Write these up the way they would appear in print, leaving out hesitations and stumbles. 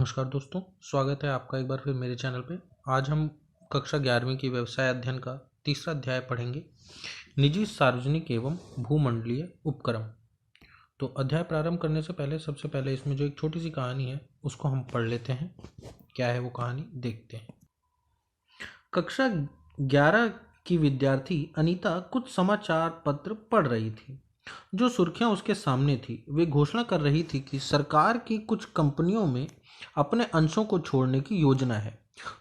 नमस्कार दोस्तों, स्वागत है आपका एक बार फिर मेरे चैनल पे। आज हम कक्षा 11वीं की व्यवसाय अध्ययन का तीसरा अध्याय पढ़ेंगे, निजी, सार्वजनिक एवं भूमंडलीय उपक्रम। तो अध्याय प्रारंभ करने से पहले सबसे पहले इसमें जो एक छोटी सी कहानी है उसको हम पढ़ लेते हैं। क्या है वो कहानी, देखते हैं। कक्षा 11 की विद्यार्थी अनीता कुछ समाचार पत्र पढ़ रही थी। जो सुर्खियां उसके सामने थी वे घोषणा कर रही थी कि सरकार की कुछ कंपनियों में अपने अंशों को छोड़ने की योजना है।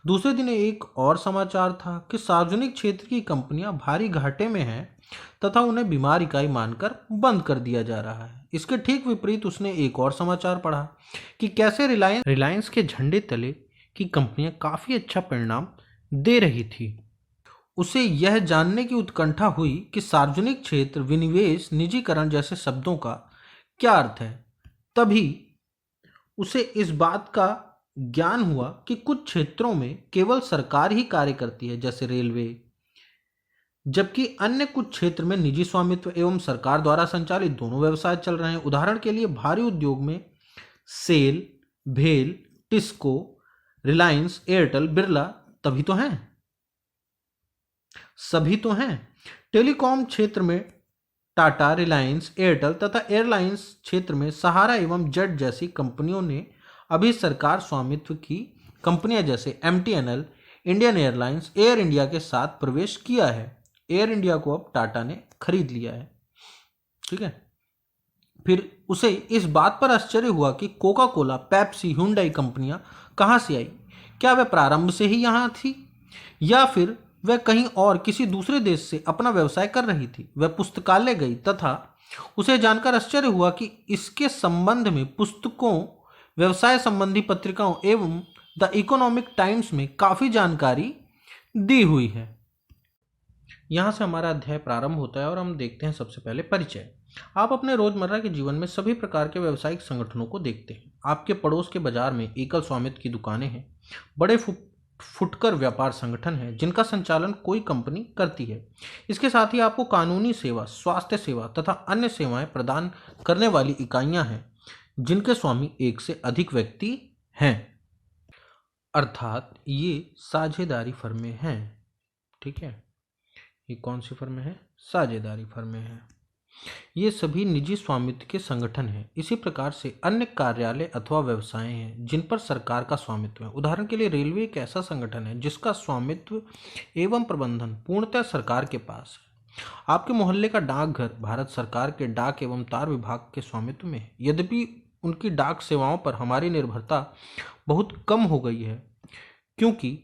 दूसरे दिन एक और समाचार था कि सार्वजनिक क्षेत्र की कंपनियां भारी घाटे में हैं तथा उन्हें बीमार इकाई मानकर बंद कर दिया जा रहा है। इसके ठीक विपरीत उसने एक और समाचार पढ़ा कि कैसे रिलायंस के झंडे तले की कंपनियां काफी अच्छा परिणाम दे रही थी। उसे यह जानने की उत्कंठा हुई कि सार्वजनिक क्षेत्र, विनिवेश, निजीकरण जैसे शब्दों का क्या अर्थ है। तभी उसे इस बात का ज्ञान हुआ कि कुछ क्षेत्रों में केवल सरकार ही कार्य करती है, जैसे रेलवे, जबकि अन्य कुछ क्षेत्र में निजी स्वामित्व एवं सरकार द्वारा संचालित दोनों व्यवसाय चल रहे हैं। उदाहरण के लिए भारी उद्योग में सेल, भेल, टिस्को, रिलायंस, एयरटेल, बिरला सभी तो हैं। टेलीकॉम क्षेत्र में टाटा, रिलायंस, एयरटेल तथा एयरलाइंस क्षेत्र में सहारा एवं जेट जैसी कंपनियों ने अभी सरकार स्वामित्व की कंपनियां जैसे MTNL, Indian airlines, air India के साथ प्रवेश किया है। एयर इंडिया को अब टाटा ने खरीद लिया है। ठीक है। फिर उसे इस बात पर आश्चर्य हुआ कि कोका कोला, पेप्सी, हुंडई कंपनियां कहां से आई। क्या वह प्रारंभ से ही यहां थी या फिर वह कहीं और किसी दूसरे देश से अपना व्यवसाय कर रही थी। वह पुस्तकालय गई तथा उसे जानकर आश्चर्य हुआ कि इसके संबंध में पुस्तकों, व्यवसाय संबंधी पत्रिकाओं एवं द इकोनॉमिक टाइम्स में काफी जानकारी दी हुई है। यहां से हमारा अध्याय प्रारंभ होता है और हम देखते हैं सबसे पहले परिचय। आप अपने रोजमर्रा के जीवन में सभी प्रकार के व्यावसायिक संगठनों को देखते हैं। आपके पड़ोस के बाजार में एकल स्वामित्व की दुकानें हैं, बड़े फुटकर व्यापार संगठन है जिनका संचालन कोई कंपनी करती है। इसके साथ ही आपको कानूनी सेवा, स्वास्थ्य सेवा तथा अन्य सेवाएं प्रदान करने वाली इकाइयां हैं जिनके स्वामी एक से अधिक व्यक्ति हैं, अर्थात ये साझेदारी फर्में हैं। ठीक है, ये कौन सी फर्में हैं? साझेदारी फर्में हैं। ये सभी निजी स्वामित्व के संगठन हैं। इसी प्रकार से अन्य कार्यालय अथवा व्यवसाय हैं जिन पर सरकार का स्वामित्व है। उदाहरण के लिए रेलवे एक ऐसा संगठन है जिसका स्वामित्व एवं प्रबंधन पूर्णतः सरकार के पास है। आपके मोहल्ले का डाकघर भारत सरकार के डाक एवं तार विभाग के स्वामित्व में है। यद्यपि उनकी डाक सेवाओं पर हमारी निर्भरता बहुत कम हो गई है क्योंकि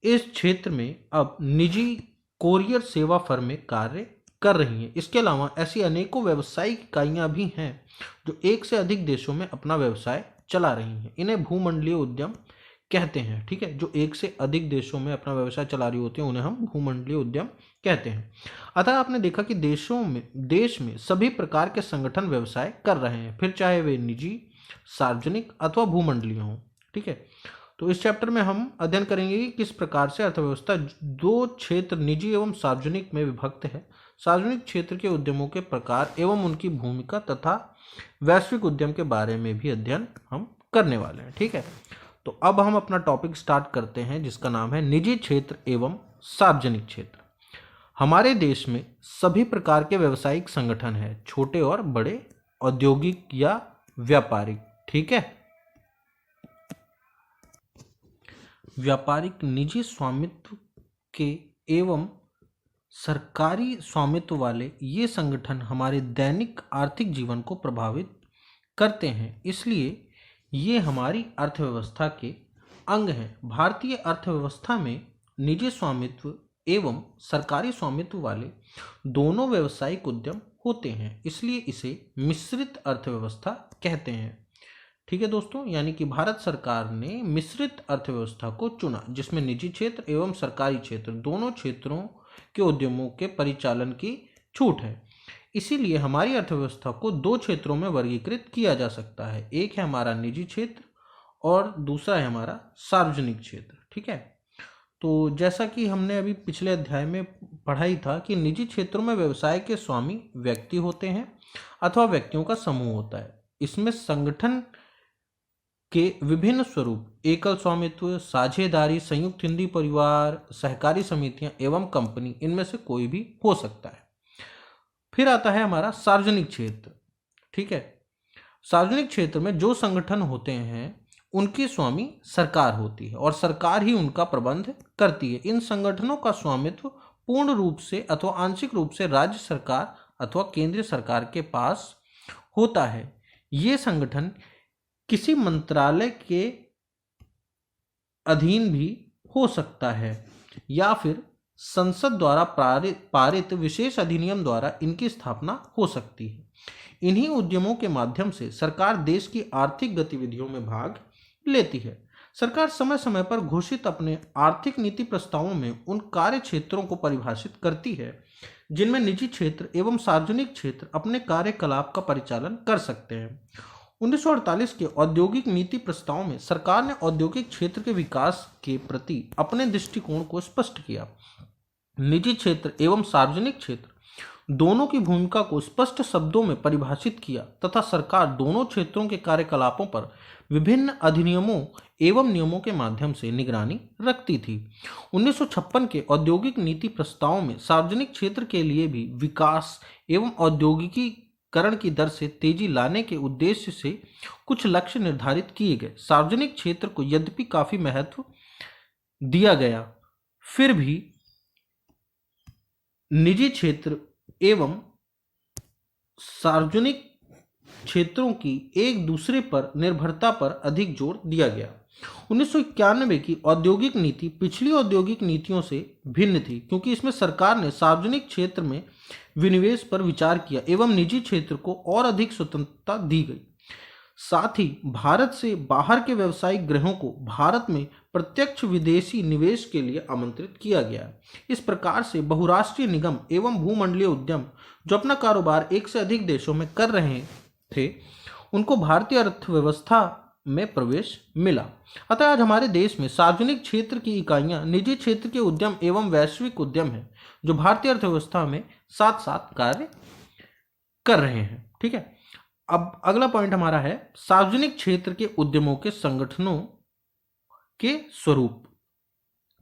इस क्षेत्र में अब निजी कोरियर सेवा फर्में कार्य कर रही हैं। इसके अलावा ऐसी अनेकों व्यावसायिक इकाइयां भी हैं जो एक से अधिक देशों में अपना व्यवसाय चला रही हैं। इन्हें भूमंडलीय उद्यम कहते हैं। ठीक है, जो एक से अधिक देशों में अपना व्यवसाय चला रही होती है उन्हें हम भूमंडलीय उद्यम कहते हैं। अतः आपने देखा कि देश में सभी प्रकार के संगठन व्यवसाय कर रहे हैं, फिर चाहे वे निजी, सार्वजनिक अथवा भूमंडलीय हों। ठीक है, तो इस चैप्टर में हम अध्ययन करेंगे कि किस प्रकार से अर्थव्यवस्था दो क्षेत्र, निजी एवं सार्वजनिक, में विभक्त है। सार्वजनिक क्षेत्र के उद्यमों के प्रकार एवं उनकी भूमिका तथा वैश्विक उद्यम के बारे में भी अध्ययन हम करने वाले हैं। ठीक है, तो अब हम अपना टॉपिक स्टार्ट करते हैं जिसका नाम है निजी क्षेत्र एवं सार्वजनिक क्षेत्र। हमारे देश में सभी प्रकार के व्यावसायिक संगठन हैं, छोटे और बड़े, औद्योगिक या व्यापारिक। ठीक है, व्यापारिक, निजी स्वामित्व के एवं सरकारी स्वामित्व वाले ये संगठन हमारे दैनिक आर्थिक जीवन को प्रभावित करते हैं, इसलिए ये हमारी अर्थव्यवस्था के अंग हैं। भारतीय अर्थव्यवस्था में निजी स्वामित्व एवं सरकारी स्वामित्व वाले दोनों व्यावसायिक उद्यम होते हैं, इसलिए इसे मिश्रित अर्थव्यवस्था कहते हैं। ठीक है दोस्तों, यानी कि भारत सरकार ने मिश्रित अर्थव्यवस्था को चुना जिसमें निजी क्षेत्र एवं सरकारी क्षेत्र दोनों क्षेत्रों के उद्यमों के परिचालन की छूट है। इसीलिए हमारी अर्थव्यवस्था को दो क्षेत्रों में वर्गीकृत किया जा सकता है, एक है हमारा निजी क्षेत्र और दूसरा है हमारा सार्वजनिक क्षेत्र। ठीक है, तो जैसा कि हमने अभी पिछले अध्याय में पढ़ा ही था कि निजी क्षेत्रों में व्यवसाय के स्वामी व्यक्ति होते हैं अथवा व्यक्तियों का समूह होता है। इसमें संगठन के विभिन्न स्वरूप एकल स्वामित्व, साझेदारी, संयुक्त हिंदी परिवार, सहकारी समितियां एवं कंपनी, इनमें से कोई भी हो सकता है। फिर आता है हमारा सार्वजनिक क्षेत्र। ठीक है, सार्वजनिक क्षेत्र में जो संगठन होते हैं उनकी स्वामी सरकार होती है और सरकार ही उनका प्रबंध करती है। इन संगठनों का स्वामित्व पूर्ण रूप से अथवा आंशिक रूप से राज्य सरकार अथवा केंद्रीय सरकार के पास होता है। ये संगठन किसी मंत्रालय के अधीन भी हो सकता है या फिर संसद द्वारा पारित विशेष अधिनियम द्वारा इनकी स्थापना हो सकती है। इन्हीं उद्यमों के माध्यम से सरकार देश की आर्थिक गतिविधियों में भाग लेती है। सरकार समय समय पर घोषित अपने आर्थिक नीति प्रस्तावों में उन कार्य क्षेत्रों को परिभाषित करती है जिनमें निजी क्षेत्र एवं सार्वजनिक क्षेत्र अपने कार्यकलाप का परिचालन कर सकते हैं। 1948 के औद्योगिक नीति प्रस्ताव में सरकार ने औद्योगिक क्षेत्र के विकास के प्रति अपने दृष्टिकोण को स्पष्ट किया। निजी क्षेत्र एवं सार्वजनिक क्षेत्र दोनों की भूमिका को स्पष्ट शब्दों में परिभाषित किया तथा सरकार दोनों क्षेत्रों के कार्यकलापों पर विभिन्न अधिनियमों एवं नियमों के माध्यम से निगरानी रखती थी। 1956 के औद्योगिक नीति प्रस्ताव में सार्वजनिक क्षेत्र के लिए भी विकास एवं औद्योगिकीकरण की दर से तेजी लाने के उद्देश्य से कुछ लक्ष्य निर्धारित किए गए। सार्वजनिक क्षेत्र को यद्यपि काफी महत्व दिया गया, फिर भी निजी क्षेत्र एवं सार्वजनिक क्षेत्रों की एक दूसरे पर निर्भरता पर अधिक जोर दिया गया। 1991 की औद्योगिक नीति पिछली औद्योगिक नीतियों से भिन्न थी क्योंकि इसमें सरकार ने सार्वजनिक क्षेत्र में विनिवेश पर विचार किया एवं निजी क्षेत्र को और अधिक स्वतंत्रता दी गई। साथ ही भारत से बाहर के व्यावसायिक ग्रहों को भारत में प्रत्यक्ष विदेशी निवेश के लिए आमंत्रित किया गया। इस प्रकार से बहुराष्ट्रीय निगम एवं भूमंडलीय उद्यम जो अपना कारोबार एक से अधिक देशों में कर रहे थे उनको भारतीय अर्थव्यवस्था में प्रवेश मिला। अतः आज हमारे देश में सार्वजनिक क्षेत्र की इकाइयां निजी क्षेत्र के उद्यम एवं वैश्विक उद्यम हैं जो भारतीय अर्थव्यवस्था में साथ साथ कार्य कर रहे हैं। ठीक है, अब अगला पॉइंट हमारा है सार्वजनिक क्षेत्र के उद्यमों के संगठनों के स्वरूप।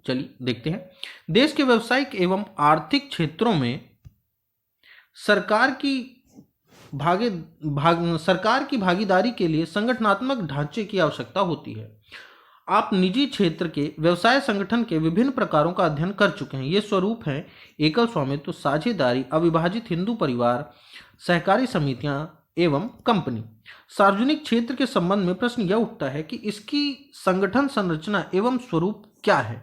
चलिए देखते हैं। देश के व्यावसायिक एवं आर्थिक क्षेत्रों में सरकार की भागीदारी के लिए संगठनात्मक ढांचे की आवश्यकता होती है। आप निजी क्षेत्र के व्यवसाय संगठन के विभिन्न प्रकारों का अध्ययन कर चुके हैं। ये स्वरूप हैं एकल स्वामित्व, साझेदारी, अविभाजित हिंदू परिवार, सहकारी समितियां एवं कंपनी। सार्वजनिक क्षेत्र के संबंध में प्रश्न यह उठता है कि इसकी संगठन संरचना एवं स्वरूप क्या है।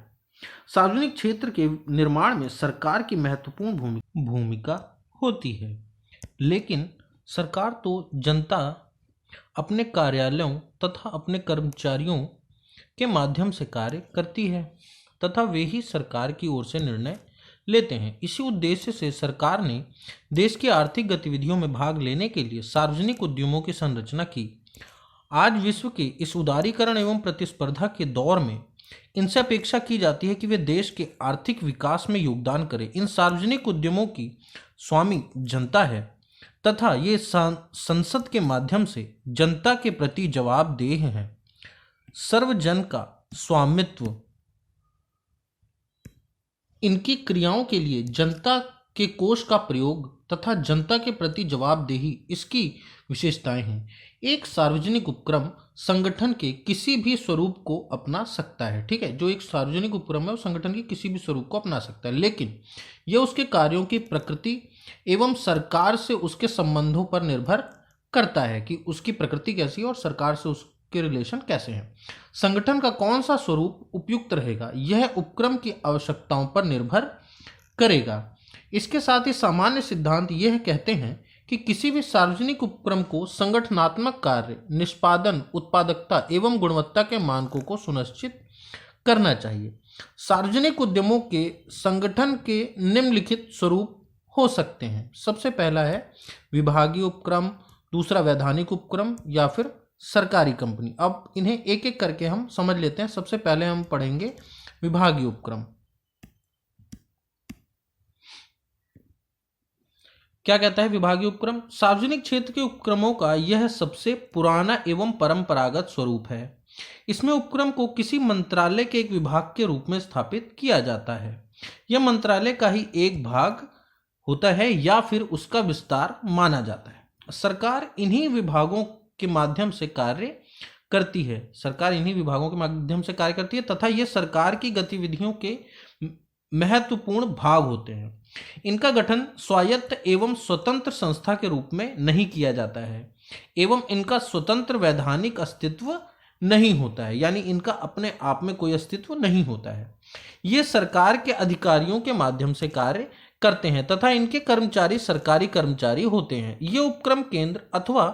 सार्वजनिक क्षेत्र के निर्माण में सरकार की महत्वपूर्ण भूमिका होती है, लेकिन सरकार तो जनता अपने कार्यालयों तथा अपने कर्मचारियों के माध्यम से कार्य करती है तथा वे ही सरकार की ओर से निर्णय लेते हैं। इसी उद्देश्य से सरकार ने देश की आर्थिक गतिविधियों में भाग लेने के लिए सार्वजनिक उद्यमों की संरचना की। आज विश्व के इस उदारीकरण एवं प्रतिस्पर्धा के दौर में इनसे अपेक्षा की जाती है कि वे देश के आर्थिक विकास में योगदान करें। इन सार्वजनिक उद्यमों की स्वामी जनता है तथा ये संसद के माध्यम से जनता के प्रति जवाबदेह हैं। सर्वजन का स्वामित्व इनकी क्रियाओं के लिए जनता के कोष का प्रयोग तथा जनता के प्रति जवाबदेही इसकी विशेषताएं हैं। एक सार्वजनिक उपक्रम संगठन के किसी भी स्वरूप को अपना सकता है। ठीक है, जो एक सार्वजनिक उपक्रम है वो संगठन के किसी भी स्वरूप को अपना सकता है, लेकिन यह उसके कार्यों की प्रकृति एवं सरकार से उसके संबंधों पर निर्भर करता है कि उसकी प्रकृति कैसी है और सरकार से उसके रिलेशन कैसे हैं। संगठन का कौन सा स्वरूप उपयुक्त रहेगा यह उपक्रम की आवश्यकताओं पर निर्भर करेगा। इसके साथ ही सामान्य सिद्धांत यह कहते हैं कि किसी भी सार्वजनिक उपक्रम को संगठनात्मक कार्य, निष्पादन, उत्पादकता एवं गुणवत्ता के मानकों को सुनिश्चित करना चाहिए। सार्वजनिक उद्यमों के संगठन के निम्नलिखित स्वरूप हो सकते हैं। सबसे पहला है विभागीय उपक्रम, दूसरा वैधानिक उपक्रम या फिर सरकारी कंपनी। अब इन्हें एक एक करके हम समझ लेते हैं। सबसे पहले हम पढ़ेंगे विभागीय उपक्रम। क्या कहता है विभागीय उपक्रम? सार्वजनिक क्षेत्र के उपक्रमों का यह सबसे पुराना एवं परंपरागत स्वरूप है। इसमें उपक्रम को किसी मंत्रालय के एक विभाग के रूप में स्थापित किया जाता है। यह मंत्रालय का ही एक भाग होता है या फिर उसका विस्तार माना जाता है। सरकार इन्हीं विभागों के माध्यम से कार्य करती है तथा ये सरकार की गतिविधियों के महत्वपूर्ण भाग होते हैं। इनका गठन स्वायत्त एवं स्वतंत्र संस्था के रूप में नहीं किया जाता है एवं इनका स्वतंत्र वैधानिक अस्तित्व नहीं होता है, यानी इनका अपने आप में कोई अस्तित्व नहीं होता है। ये सरकार के अधिकारियों के माध्यम से कार्य करते हैं तथा इनके कर्मचारी सरकारी कर्मचारी होते हैं। ये उपक्रम केंद्र अथवा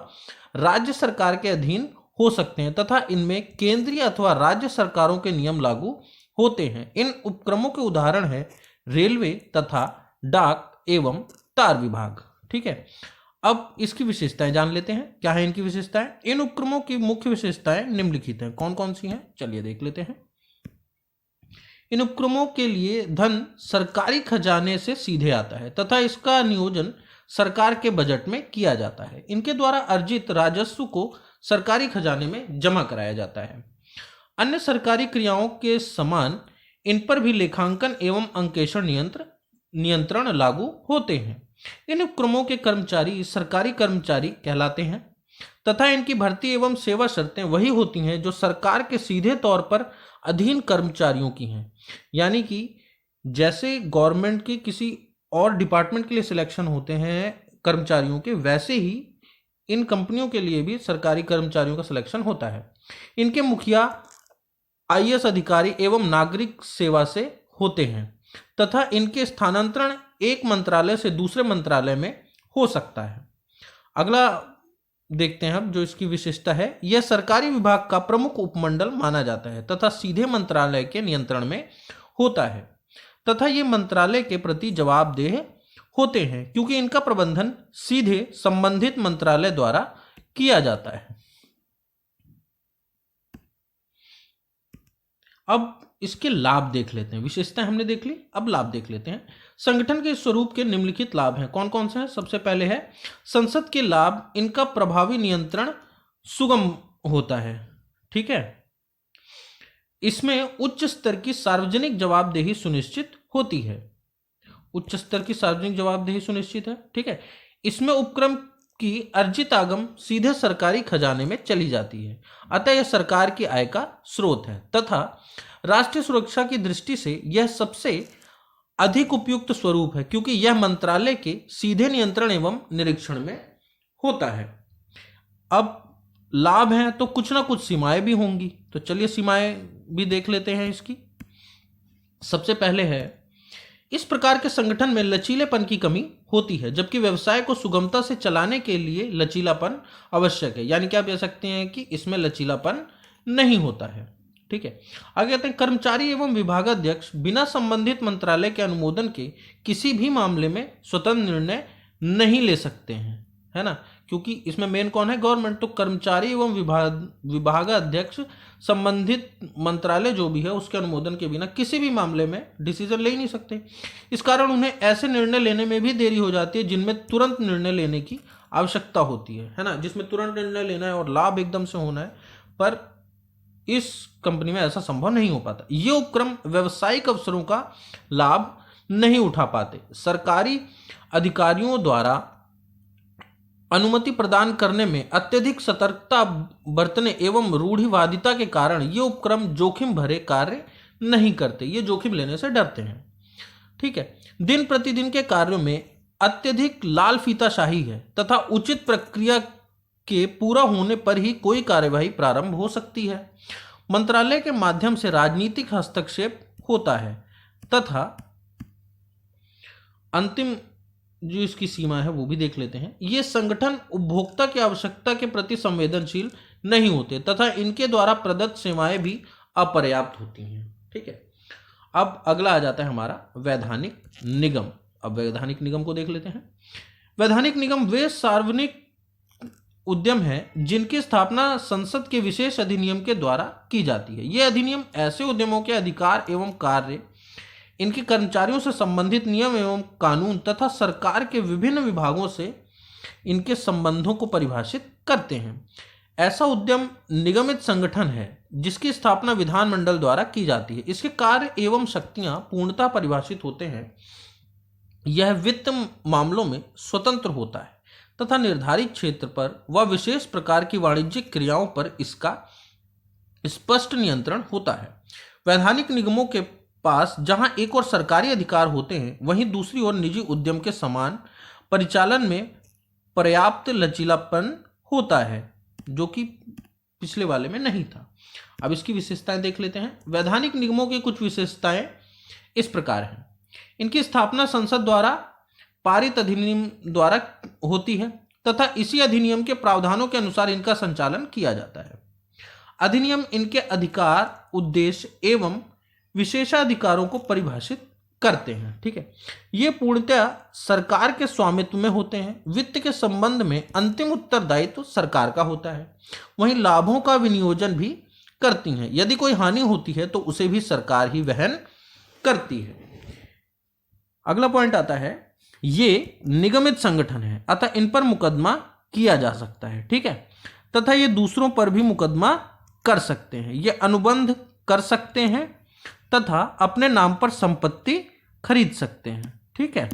राज्य सरकार के अधीन हो सकते हैं तथा इनमें केंद्रीय अथवा राज्य सरकारों के नियम लागू होते हैं। इन उपक्रमों के उदाहरण है रेलवे तथा डाक एवं तार विभाग। ठीक है, अब इसकी विशेषताएं जान लेते हैं। क्या है इनकी विशेषताएं? इन उपक्रमों की मुख्य विशेषताएं निम्नलिखित हैं। कौन कौन सी हैं, चलिए देख लेते हैं। इन उपक्रमों के लिए धन सरकारी खजाने से सीधे आता है तथा इसका नियोजन सरकार के बजट में किया जाता है। इनके द्वारा अर्जित राजस्व को सरकारी खजाने में जमा कराया जाता है। अन्य सरकारी क्रियाओं के समान इन पर भी लेखांकन एवं अंकेक्षण नियंत्रण लागू होते हैं। इन उपक्रमों के कर्मचारी सरकारी कर्मचारी कहलाते हैं तथा इनकी भर्ती एवं सेवा शर्तें वही होती हैं जो सरकार के सीधे तौर पर अधीन कर्मचारियों की हैं। यानी कि जैसे गवर्नमेंट के किसी और डिपार्टमेंट के लिए सिलेक्शन होते हैं कर्मचारियों के, वैसे ही इन कंपनियों के लिए भी सरकारी कर्मचारियों का सिलेक्शन होता है। इनके मुखिया आईएएस अधिकारी एवं नागरिक सेवा से होते हैं तथा इनके स्थानांतरण एक मंत्रालय से दूसरे मंत्रालय में हो सकता है। अगला देखते हैं हम जो इसकी विशेषता है। यह सरकारी विभाग का प्रमुख उपमंडल माना जाता है तथा सीधे मंत्रालय के नियंत्रण में होता है तथा ये मंत्रालय के प्रति जवाबदेह होते हैं क्योंकि इनका प्रबंधन सीधे संबंधित मंत्रालय द्वारा किया जाता है। अब इसके लाभ देख लेते हैं। विशेषताएं हमने देख ली, अब लाभ देख लेते हैं। संगठन के स्वरूप के निम्नलिखित लाभ हैं। कौन कौन से हैं? सबसे पहले है संसद के लाभ। इनका प्रभावी नियंत्रण सुगम होता है। ठीक है, इसमें उच्च स्तर की सार्वजनिक जवाबदेही सुनिश्चित होती है। उच्च स्तर की सार्वजनिक जवाबदेही सुनिश्चित है। ठीक है, इसमें उपक्रम की अर्जित आगम सीधे सरकारी खजाने में चली जाती है, अतः यह सरकार की आय का स्रोत है तथा राष्ट्रीय सुरक्षा की दृष्टि से यह सबसे अधिक उपयुक्त स्वरूप है क्योंकि यह मंत्रालय के सीधे नियंत्रण एवं निरीक्षण में होता है। अब लाभ हैं तो कुछ ना कुछ सीमाएं भी होंगी, तो चलिए सीमाएं भी देख लेते हैं इसकी। सबसे पहले है इस प्रकार के संगठन में लचीलेपन की कमी होती है जबकि व्यवसाय को सुगमता से चलाने के लिए लचीलापन आवश्यक है। यानी कि आप कह सकते हैं कि इसमें लचीलापन नहीं होता है। ठीक है, आगे कहते हैं कर्मचारी एवं विभागाध्यक्ष बिना संबंधित मंत्रालय के अनुमोदन के किसी भी मामले में स्वतंत्र निर्णय नहीं ले सकते हैं, है ना, क्योंकि इसमें मेन कौन है? गवर्नमेंट। तो कर्मचारी एवं विभागाध्यक्ष संबंधित मंत्रालय जो भी है उसके अनुमोदन के बिना किसी भी मामले में डिसीजन ले ही नहीं सकते। इस कारण उन्हें ऐसे निर्णय लेने में भी देरी हो जाती है जिनमें तुरंत निर्णय लेने की आवश्यकता होती है ना, जिसमें तुरंत निर्णय लेना है और लाभ एकदम से होना है, पर इस कंपनी में ऐसा संभव नहीं हो पाता। ये उपक्रम व्यवसायिक अवसरों का लाभ नहीं उठा पाते। सरकारी अधिकारियों द्वारा अनुमति प्रदान करने में अत्यधिक सतर्कता बरतने एवं रूढ़िवादिता के कारण ये उपक्रम जोखिम भरे कार्य नहीं करते, ये जोखिम लेने से डरते हैं। ठीक है, दिन प्रतिदिन के कार्यों में अत्यधिक लाल फीताशाही है तथा उचित प्रक्रिया के पूरा होने पर ही कोई कार्यवाही प्रारंभ हो सकती है। मंत्रालय के माध्यम से राजनीतिक हस्तक्षेप होता है तथा अंतिम जो इसकी सीमा है वो भी देख लेते हैं। ये संगठन उपभोक्ता की आवश्यकता के प्रति संवेदनशील नहीं होते तथा इनके द्वारा प्रदत्त सेवाएं भी अपर्याप्त होती हैं। ठीक है, अब अगला आ जाता है हमारा वैधानिक निगम। अब वैधानिक निगम को देख लेते हैं। वैधानिक निगम वे सार्वजनिक उद्यम है जिनकी स्थापना संसद के विशेष अधिनियम के द्वारा की जाती है। ये अधिनियम ऐसे उद्यमों के अधिकार एवं कार्य, इनके कर्मचारियों से संबंधित नियम एवं कानून तथा सरकार के विभिन्न विभागों से इनके संबंधों को परिभाषित करते हैं। ऐसा उद्यम निगमित संगठन है जिसकी स्थापना विधानमंडल द्वारा की जाती है। इसके कार्य एवं शक्तियां पूर्णतः परिभाषित होते हैं। यह वित्त मामलों में स्वतंत्र होता है तथा निर्धारित क्षेत्र पर व विशेष प्रकार की वाणिज्यिक क्रियाओं पर इसका स्पष्ट नियंत्रण होता है। वैधानिक निगमों के पास जहां एक और सरकारी अधिकार होते हैं, वहीं दूसरी ओर निजी उद्यम के समान परिचालन में पर्याप्त लचीलापन होता है, जो कि पिछले वाले में नहीं था। अब इसकी विशेषताएं देख लेते हैं। वैधानिक निगमों की कुछ विशेषताएं इस प्रकार हैं। इनकी स्थापना संसद द्वारा पारित अधिनियम द्वारा होती है तथा इसी अधिनियम के प्रावधानों के अनुसार इनका संचालन किया जाता है। अधिनियम इनके अधिकार, उद्देश्य एवं विशेषाधिकारों को परिभाषित करते हैं। ठीक है, ये पूर्णतः सरकार के स्वामित्व में होते हैं। वित्त के संबंध में अंतिम उत्तरदायित्व तो सरकार का होता है। वहीं लाभों का विनियोजन भी करती हैं। यदि कोई हानि होती है तो उसे भी सरकार ही वहन करती है। अगला पॉइंट आता है, ये निगमित संगठन है अतः इन पर मुकदमा किया जा सकता है। ठीक है, तथा ये दूसरों पर भी मुकदमा कर सकते हैं। ये अनुबंध कर सकते हैं तथा अपने नाम पर संपत्ति खरीद सकते हैं। ठीक है,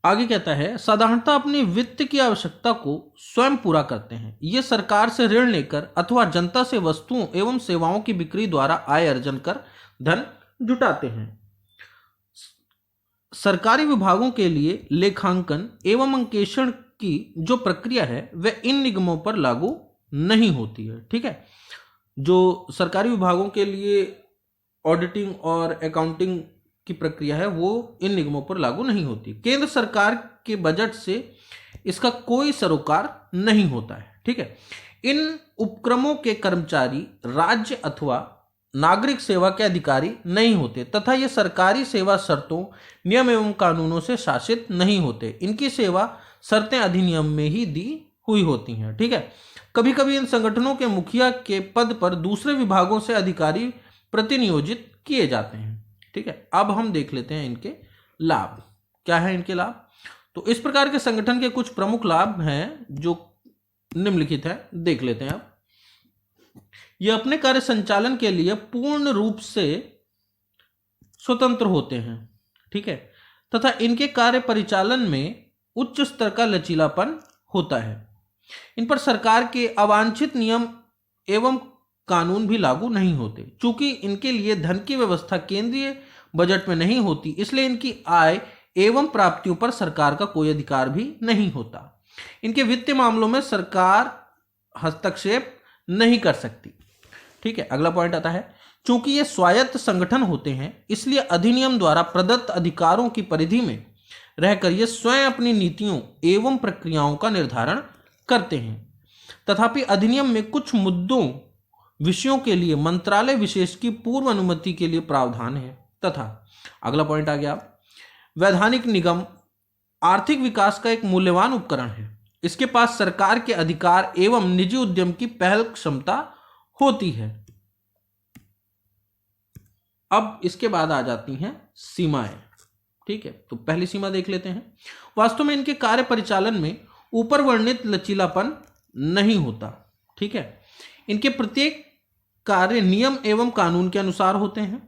आगे कहता है, साधारणतः अपनी वित्त की आवश्यकता को स्वयं पूरा करते हैं। ये सरकार से ऋण लेकर अथवा जनता से वस्तुओं एवं सेवाओं की बिक्री द्वारा आय अर्जन कर धन जुटाते हैं। सरकारी विभागों के लिए लेखांकन एवं अंकेक्षण की जो प्रक्रिया है वह इन निगमों पर लागू नहीं होती है। ठीक है, जो सरकारी विभागों के लिए ऑडिटिंग और अकाउंटिंग की प्रक्रिया है वो इन निगमों पर लागू नहीं होती। केंद्र सरकार के बजट से इसका कोई सरोकार नहीं होता है। ठीक है, इन उपक्रमों के कर्मचारी राज्य अथवा नागरिक सेवा के अधिकारी नहीं होते तथा ये सरकारी सेवा शर्तों, नियम एवं कानूनों से शासित नहीं होते। इनकी सेवा शर्तें अधिनियम में ही दी हुई होती हैं। ठीक है, कभी कभी इन संगठनों के मुखिया के पद पर दूसरे विभागों से अधिकारी प्रतिनियोजित किए जाते हैं। ठीक है, अब हम देख लेते हैं इनके लाभ। क्या है इनके लाभ? तो इस प्रकार के संगठन के कुछ प्रमुख लाभ हैं जो निम्नलिखित है, देख लेते हैं। अब ये अपने कार्य संचालन के लिए पूर्ण रूप से स्वतंत्र होते हैं। ठीक है, तथा इनके कार्य परिचालन में उच्च स्तर का लचीलापन होता है। इन पर सरकार के अवांछित नियम एवं कानून भी लागू नहीं होते। चूंकि इनके लिए धन की व्यवस्था केंद्रीय बजट में नहीं होती, इसलिए इनकी आय एवं प्राप्तियों पर सरकार का कोई अधिकार भी नहीं होता। इनके वित्तीय मामलों में सरकार हस्तक्षेप नहीं कर सकती। ठीक है, अगला पॉइंट आता है, चूंकि ये स्वायत्त संगठन होते हैं इसलिए अधिनियम द्वारा प्रदत्त अधिकारों की परिधि में रहकर ये स्वयं अपनी नीतियों एवं प्रक्रियाओं का निर्धारण करते हैं। तथापि अधिनियम में कुछ मुद्दों विषयों के लिए मंत्रालय विशेष की पूर्व अनुमति के लिए प्रावधान है। तथा अगला पॉइंट आ गया, वैधानिक निगम आर्थिक विकास का एक मूल्यवान उपकरण है। इसके पास सरकार के अधिकार एवं निजी उद्यम की पहल क्षमता होती है। अब इसके बाद आ जाती हैं सीमाएं। ठीक है, तो पहली सीमा देख लेते हैं। वास्तव में इनके कार्य परिचालन में ऊपर वर्णित लचीलापन नहीं होता। ठीक है, इनके प्रत्येक कार्य नियम एवं कानून के अनुसार होते हैं।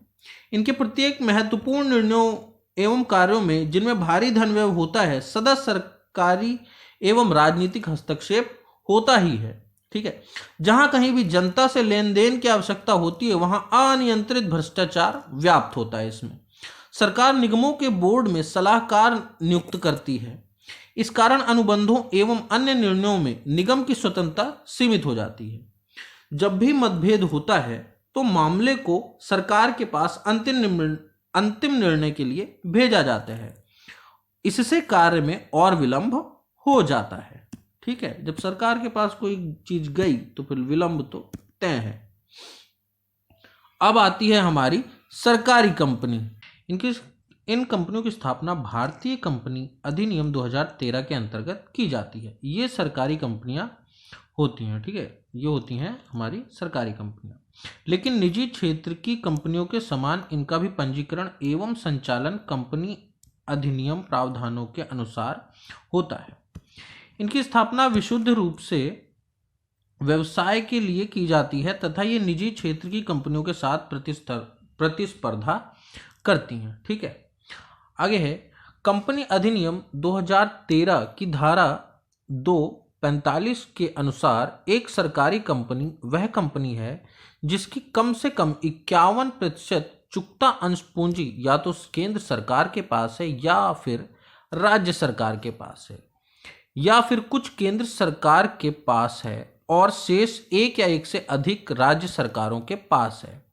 इनके प्रत्येक महत्वपूर्ण निर्णयों एवं कार्यों में जिनमें भारी धन व्यय होता है सदा सरकारी एवं राजनीतिक हस्तक्षेप होता ही है। ठीक है, जहां कहीं भी जनता से लेन देन की आवश्यकता होती है वहां अनियंत्रित भ्रष्टाचार व्याप्त होता है। इसमें सरकार निगमों के बोर्ड में सलाहकार नियुक्त करती है। इस कारण अनुबंधों एवं अन्य निर्णयों में निगम की स्वतंत्रता सीमित हो जाती है। जब भी मतभेद होता है तो मामले को सरकार के पास अंतिम निर्णय के लिए भेजा जाता है। इससे कार्य में और विलंब हो जाता है। ठीक है, जब सरकार के पास कोई चीज गई तो फिर विलंब तो तय है। अब आती है हमारी सरकारी कंपनी। इन कंपनियों की स्थापना भारतीय कंपनी अधिनियम 2013 के अंतर्गत की जाती है। ये सरकारी कंपनियां होती हैं। ठीक है, ये होती हैं हमारी सरकारी कंपनियां। लेकिन निजी क्षेत्र की कंपनियों के समान इनका भी पंजीकरण एवं संचालन कंपनी अधिनियम प्रावधानों के अनुसार होता है। इनकी स्थापना विशुद्ध रूप से व्यवसाय के लिए की जाती है तथा ये निजी क्षेत्र की कंपनियों के साथ प्रतिस्पर्धा करती हैं। ठीक है, आगे है कंपनी अधिनियम 2013 की धारा 245 के अनुसार एक सरकारी कंपनी वह कंपनी है जिसकी कम से कम 51% चुकता अंश पूंजी या तो केंद्र सरकार के पास है या फिर राज्य सरकार के पास है या फिर कुछ केंद्र सरकार के पास है और शेष एक या एक से अधिक राज्य सरकारों के पास है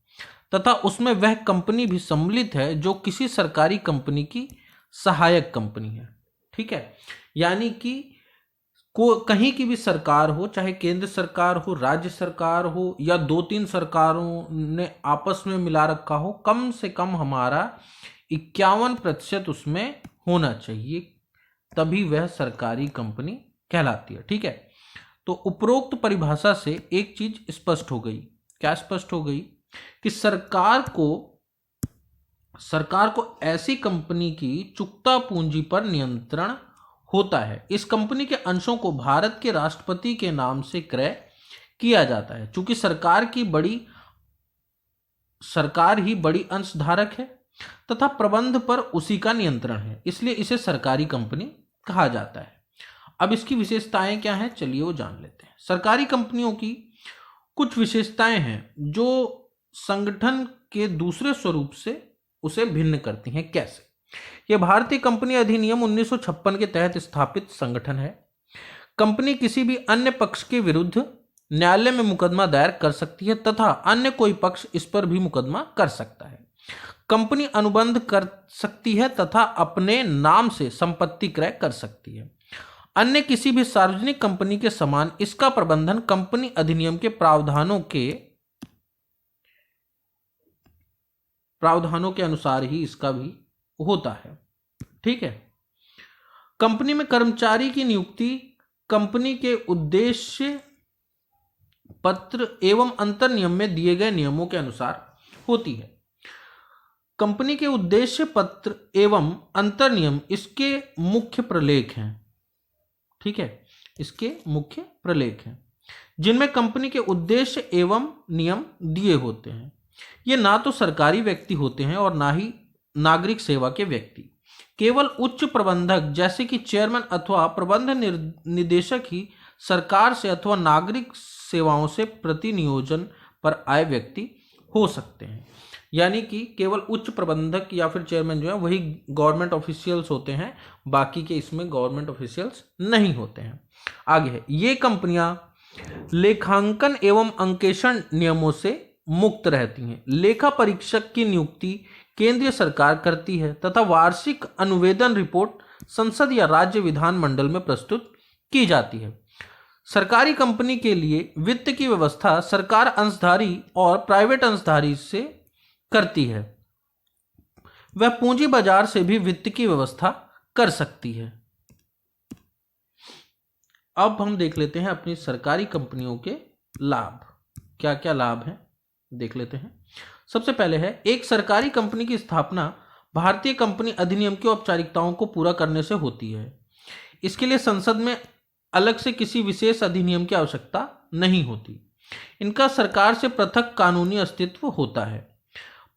तथा उसमें वह कंपनी भी सम्मिलित है जो किसी सरकारी कंपनी की सहायक कंपनी है। ठीक है, यानी कि कहीं की भी सरकार हो, चाहे केंद्र सरकार हो, राज्य सरकार हो या 2-3 सरकारों ने आपस में मिला रखा हो, कम से कम हमारा 51% उसमें होना चाहिए, तभी वह सरकारी कंपनी कहलाती है। ठीक है, तो उपरोक्त परिभाषा से एक चीज स्पष्ट हो गई। क्या स्पष्ट हो गई? कि सरकार को ऐसी कंपनी की चुकता पूंजी पर नियंत्रण होता है। इस कंपनी के अंशों को भारत के राष्ट्रपति के नाम से क्रय किया जाता है। चूंकि सरकार ही बड़ी अंशधारक है तथा प्रबंध पर उसी का नियंत्रण है, इसलिए इसे सरकारी कंपनी कहा जाता है। अब इसकी विशेषताएं क्या हैं, चलिए वो जान लेते हैं। सरकारी कंपनियों की कुछ विशेषताएं हैं जो संगठन के दूसरे स्वरूप से उसे भिन्न करती हैं। कैसे? यह भारतीय कंपनी अधिनियम 1956 के तहत स्थापित संगठन है। कंपनी किसी भी अन्य पक्ष के विरुद्ध न्यायालय में मुकदमा दायर कर सकती है तथा अन्य कोई पक्ष इस पर भी मुकदमा कर सकता है। कंपनी अनुबंध कर सकती है तथा अपने नाम से संपत्ति क्रय कर सकती है। अन्य किसी भी सार्वजनिक कंपनी के समान इसका प्रबंधन कंपनी अधिनियम के प्रावधानों के अनुसार ही इसका भी होता है। ठीक है, कंपनी में कर्मचारी की नियुक्ति कंपनी के उद्देश्य पत्र एवं अंतर नियम में दिए गए नियमों के अनुसार होती है। कंपनी के उद्देश्य पत्र एवं अंतर नियम इसके मुख्य प्रलेख हैं। ठीक है, इसके मुख्य प्रलेख हैं जिनमें कंपनी के उद्देश्य एवं नियम दिए होते हैं। ये ना तो सरकारी व्यक्ति होते हैं और ना ही नागरिक सेवा के व्यक्ति। केवल उच्च प्रबंधक जैसे कि चेयरमैन अथवा प्रबंध निदेशक ही सरकार से अथवा नागरिक सेवाओं से प्रतिनियोजन पर आए व्यक्ति हो सकते हैं। यानी कि केवल उच्च प्रबंधक या फिर चेयरमैन जो है वही गवर्नमेंट ऑफिशियल्स होते हैं, बाकी के इसमें गवर्नमेंट ऑफिशियल्स नहीं होते हैं। आगे है, ये कंपनियां लेखांकन एवं अंकेक्षण नियमों से मुक्त रहती हैं। लेखा परीक्षक की नियुक्ति केंद्रीय सरकार करती है तथा वार्षिक अनुवेदन रिपोर्ट संसद या राज्य विधानमंडल में प्रस्तुत की जाती है। सरकारी कंपनी के लिए वित्त की व्यवस्था सरकार अंशधारी और प्राइवेट अंशधारी से करती है। वह पूंजी बाजार से भी वित्त की व्यवस्था कर सकती है। अब हम देख लेते हैं अपनी सरकारी कंपनियों के लाभ। क्या क्या लाभ हैं देख लेते हैं। सबसे पहले है, एक सरकारी कंपनी की स्थापना भारतीय कंपनी अधिनियम की औपचारिकताओं को पूरा करने से होती है। इसके लिए संसद में अलग से किसी विशेष अधिनियम की आवश्यकता नहीं होती। इनका सरकार से पृथक कानूनी अस्तित्व होता है।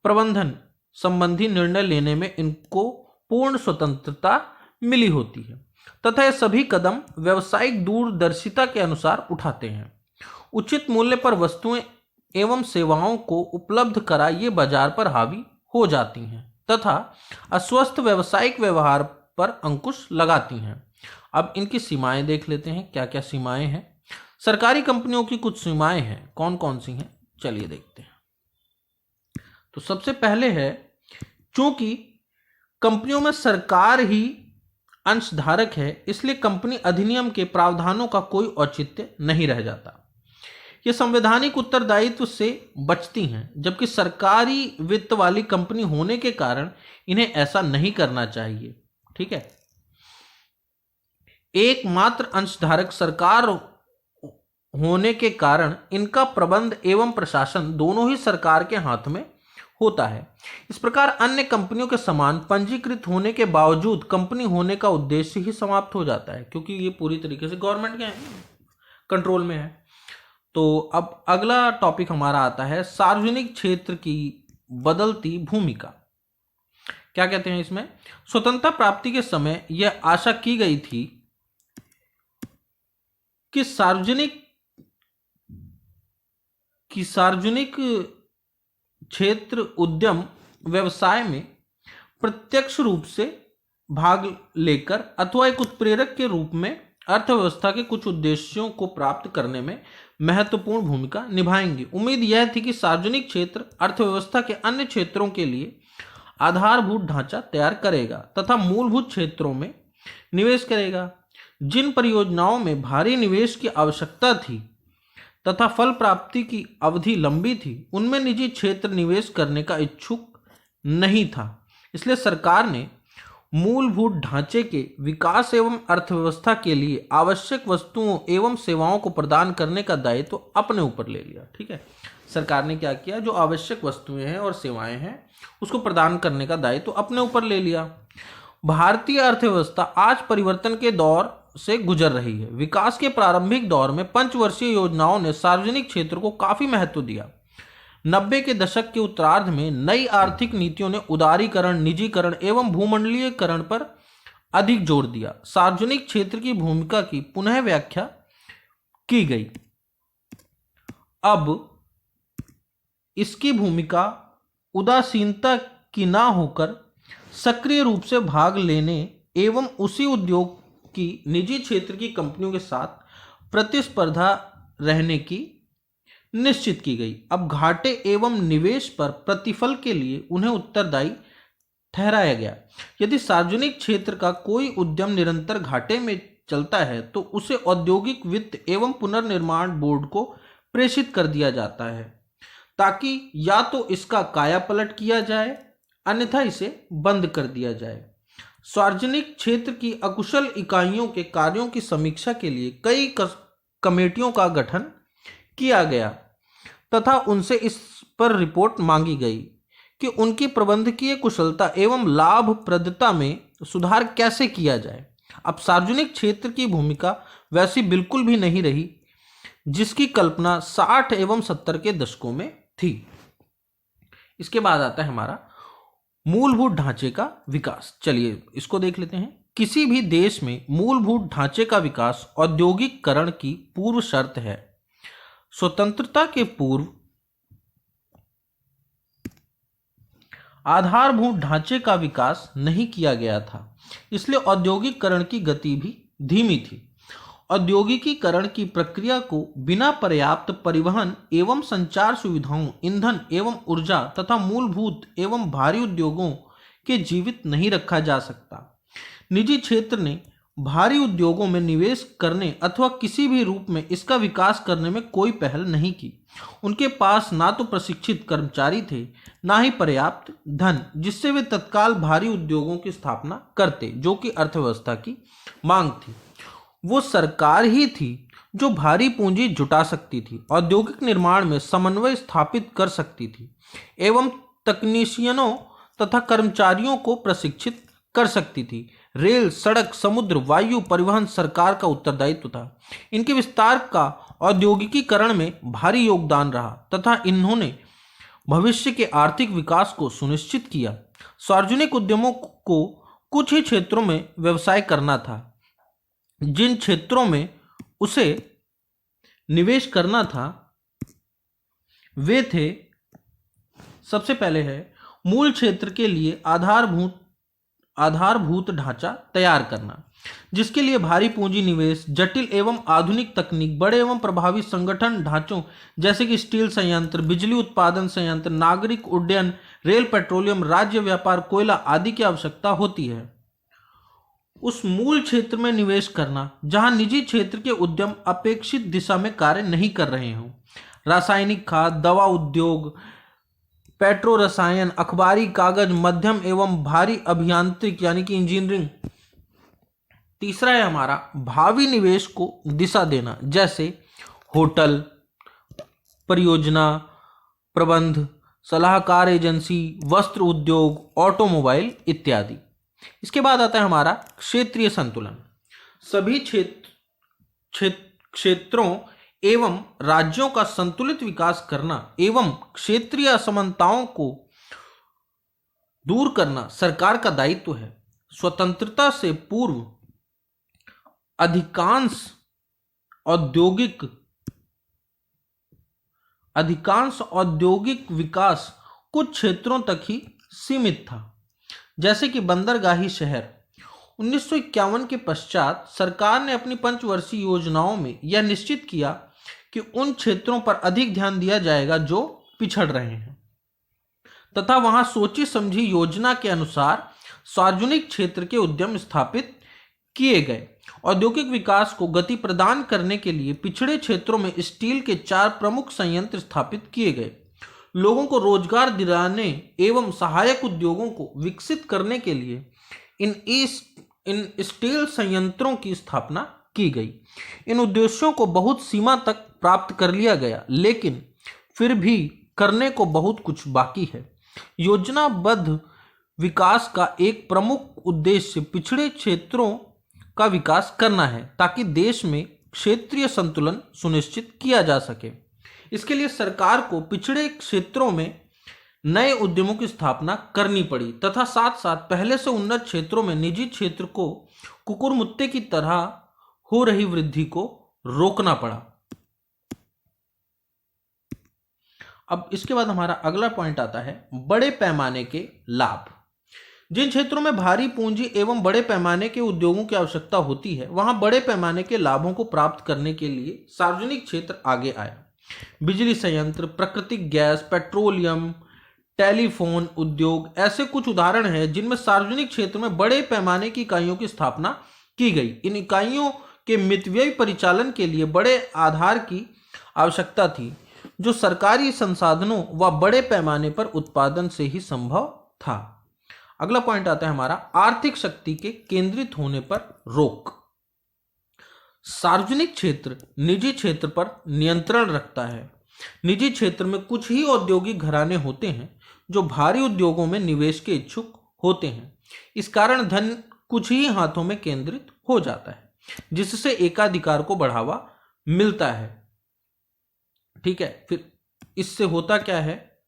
प्रबंधन संबंधी निर्णय लेने में इनको पूर्ण स्वतंत्रता मिली होती है तथा ये सभी कदम व्यावसायिक दूरदर्शिता के अनुसार उठाते हैं। उचित मूल्य पर वस्तुएं एवं सेवाओं को उपलब्ध करा ये बाजार पर हावी हो जाती हैं तथा अस्वस्थ व्यावसायिक व्यवहार पर अंकुश लगाती हैं। अब इनकी सीमाएं देख लेते हैं, क्या क्या सीमाएं हैं। सरकारी कंपनियों की कुछ सीमाएं हैं, कौन कौन सी हैं चलिए देखते हैं। तो सबसे पहले है, चूंकि कंपनियों में सरकार ही अंशधारक है इसलिए कंपनी अधिनियम के प्रावधानों का कोई औचित्य नहीं रह जाता। ये संवैधानिक उत्तरदायित्व से बचती हैं, जबकि सरकारी वित्त वाली कंपनी होने के कारण इन्हें ऐसा नहीं करना चाहिए। ठीक है, एकमात्र अंशधारक सरकार होने के कारण इनका प्रबंध एवं प्रशासन दोनों ही सरकार के हाथ में होता है। इस प्रकार अन्य कंपनियों के समान पंजीकृत होने के बावजूद कंपनी होने का उद्देश्य ही समाप्त हो जाता है, क्योंकि ये पूरी तरीके से गवर्नमेंट के कंट्रोल में है। तो अब अगला टॉपिक हमारा आता है सार्वजनिक क्षेत्र की बदलती भूमिका। क्या कहते हैं इसमें? स्वतंत्रता प्राप्ति के समय यह आशा की गई थी कि सार्वजनिक क्षेत्र उद्यम व्यवसाय में प्रत्यक्ष रूप से भाग लेकर अथवा एक उत्प्रेरक के रूप में अर्थव्यवस्था के कुछ उद्देश्यों को प्राप्त करने में महत्वपूर्ण भूमिका निभाएंगे। उम्मीद यह थी कि सार्वजनिक क्षेत्र अर्थव्यवस्था के अन्य क्षेत्रों के लिए आधारभूत ढांचा तैयार करेगा तथा मूलभूत क्षेत्रों में निवेश करेगा। जिन परियोजनाओं में भारी निवेश की आवश्यकता थी तथा फल प्राप्ति की अवधि लंबी थी, उनमें निजी क्षेत्र निवेश करने का इच्छुक नहीं था। इसलिए सरकार ने मूलभूत ढांचे के विकास एवं अर्थव्यवस्था के लिए आवश्यक वस्तुओं एवं सेवाओं को प्रदान करने का दायित्व तो अपने ऊपर ले लिया। ठीक है, सरकार ने क्या किया? जो आवश्यक वस्तुएं हैं और सेवाएं हैं उसको प्रदान करने का दायित्व तो अपने ऊपर ले लिया। भारतीय अर्थव्यवस्था आज परिवर्तन के दौर से गुजर रही है। विकास के प्रारंभिक दौर में पंचवर्षीय योजनाओं ने सार्वजनिक क्षेत्र को काफी महत्व दिया। 90 के दशक के उत्तरार्ध में नई आर्थिक नीतियों ने उदारीकरण, निजीकरण एवं भूमंडलीयकरण पर अधिक जोर दिया। सार्वजनिक क्षेत्र की भूमिका की पुनः व्याख्या की गई। अब इसकी भूमिका उदासीनता की ना होकर सक्रिय रूप से भाग लेने एवं उसी उद्योग की निजी क्षेत्र की कंपनियों के साथ प्रतिस्पर्धा रहने की निश्चित की गई। अब घाटे एवं निवेश पर प्रतिफल के लिए उन्हें उत्तरदायी ठहराया गया। यदि सार्वजनिक क्षेत्र का कोई उद्यम निरंतर घाटे में चलता है तो उसे औद्योगिक वित्त एवं पुनर्निर्माण बोर्ड को प्रेषित कर दिया जाता है ताकि या तो इसका कायापलट किया जाए अन्यथा इसे बंद कर दिया जाए। सार्वजनिक क्षेत्र की अकुशल इकाइयों के कार्यों की समीक्षा के लिए कई कमेटियों का गठन किया गया तथा उनसे इस पर रिपोर्ट मांगी गई कि उनकी प्रबंधकीय कुशलता एवं लाभप्रदता में सुधार कैसे किया जाए। अब सार्वजनिक क्षेत्र की भूमिका वैसी बिल्कुल भी नहीं रही जिसकी कल्पना 60 एवं 70 के दशकों में थी। इसके बाद आता है हमारा मूलभूत ढांचे का विकास। चलिए इसको देख लेते हैं। किसी भी देश में मूलभूत ढांचे का विकास औद्योगिकरण की पूर्व शर्त है। स्वतंत्रता के पूर्व आधारभूत ढांचे का विकास नहीं किया गया था, इसलिए औद्योगिकरण की गति भी धीमी थी। औद्योगिकीकरण की प्रक्रिया को बिना पर्याप्त परिवहन एवं संचार सुविधाओं, ईंधन एवं ऊर्जा तथा मूलभूत एवं भारी उद्योगों के जीवित नहीं रखा जा सकता। निजी क्षेत्र ने भारी उद्योगों में निवेश करने अथवा किसी भी रूप में इसका विकास करने में कोई पहल नहीं की। उनके पास ना तो प्रशिक्षित कर्मचारी थे, ना ही पर्याप्त धन जिससे वे तत्काल भारी उद्योगों की स्थापना करते, जो कि अर्थव्यवस्था की मांग थी। वो सरकार ही थी जो भारी पूंजी जुटा सकती थी, औद्योगिक निर्माण में समन्वय स्थापित कर सकती थी एवं तकनीशियनों तथा कर्मचारियों को प्रशिक्षित कर सकती थी। रेल, सड़क, समुद्र, वायु परिवहन सरकार का उत्तरदायित्व था। इनके विस्तार का औद्योगिकीकरण में भारी योगदान रहा तथा इन्होंने भविष्य के आर्थिक विकास को सुनिश्चित किया। सार्वजनिक उद्यमों को कुछ ही क्षेत्रों में व्यवसाय करना था। जिन क्षेत्रों में उसे निवेश करना था वे थे, सबसे पहले है मूल क्षेत्र के लिए आधारभूत ढांचा तैयार करना, जिसके लिए भारी पूंजी निवेश, जटिल एवं आधुनिक तकनीक, बड़े एवं प्रभावी संगठन ढांचों जैसे कि स्टील संयंत्र, बिजली उत्पादन संयंत्र, नागरिक उड्डयन, रेल, पेट्रोलियम, राज्य व्यापार, कोयला आदि की आवश्यकता होती है। उस मूल क्षेत्र में निवेश करना जहां निजी क्षेत्र के उद्यम अपेक्षित दिशा में कार्य नहीं कर रहे हों। रासायनिक खाद, दवा उद्योग, पेट्रो रसायन, अखबारी कागज, मध्यम एवं भारी अभियांत्रिक यानी कि इंजीनियरिंग। तीसरा है हमारा भावी निवेश को दिशा देना, जैसे होटल, परियोजना प्रबंध, सलाहकार एजेंसी, वस्त्र उद्योग, ऑटोमोबाइल इत्यादि। इसके बाद आता है हमारा क्षेत्रीय संतुलन। सभी क्षेत्रों एवं राज्यों का संतुलित विकास करना एवं क्षेत्रीय असमानताओं को दूर करना सरकार का दायित्व है। स्वतंत्रता से पूर्व अधिकांश औद्योगिक विकास कुछ क्षेत्रों तक ही सीमित था, जैसे कि बंदरगाही शहर। 1951 के पश्चात सरकार ने अपनी पंचवर्षीय योजनाओं में यह निश्चित किया कि उन क्षेत्रों पर अधिक ध्यान दिया जाएगा जो पिछड़ रहे हैं, तथा वहां सोची समझी योजना के अनुसार सार्वजनिक क्षेत्र के उद्यम स्थापित किए गए। औद्योगिक विकास को गति प्रदान करने के लिए पिछड़े क्षेत्रों में स्टील के 4 प्रमुख संयंत्र स्थापित किए गए। लोगों को रोजगार दिलाने एवं सहायक उद्योगों को विकसित करने के लिए इन स्टील संयंत्रों की स्थापना की गई। इन उद्देश्यों को बहुत सीमा तक प्राप्त कर लिया गया, लेकिन फिर भी करने को बहुत कुछ बाकी है। योजनाबद्ध विकास का एक प्रमुख उद्देश्य पिछड़े क्षेत्रों का विकास करना है, ताकि देश में क्षेत्रीय संतुलन सुनिश्चित किया जा सके। इसके लिए सरकार को पिछड़े क्षेत्रों में नए उद्यमों की स्थापना करनी पड़ी, तथा साथ साथ पहले से उन्नत क्षेत्रों में निजी क्षेत्र को कुकुरमुत्ते की तरह हो रही वृद्धि को रोकना पड़ा। अब इसके बाद हमारा अगला पॉइंट आता है बड़े पैमाने के लाभ। जिन क्षेत्रों में भारी पूंजी एवं बड़े पैमाने के उद्योगों की आवश्यकता होती है, वहां बड़े पैमाने के लाभों को प्राप्त करने के लिए सार्वजनिक क्षेत्र आगे आया। बिजली संयंत्र, प्राकृतिक गैस, पेट्रोलियम, टेलीफोन उद्योग ऐसे कुछ उदाहरण हैं जिनमें सार्वजनिक क्षेत्र में बड़े पैमाने की इकाइयों की स्थापना की गई। इन इकाइयों के मितव्ययी परिचालन के लिए बड़े आधार की आवश्यकता थी, जो सरकारी संसाधनों व बड़े पैमाने पर उत्पादन से ही संभव था। अगला पॉइंट आता है हमारा आर्थिक शक्ति के केंद्रित होने पर रोक। सार्वजनिक क्षेत्र निजी क्षेत्र पर नियंत्रण रखता है। निजी क्षेत्र में कुछ ही औद्योगिक घराने होते हैं जो भारी उद्योगों में निवेश के इच्छुक होते हैं। इस कारण धन कुछ ही हाथों में केंद्रित हो जाता है, जिससे एकाधिकार को बढ़ावा मिलता है। ठीक है, फिर इससे होता क्या है,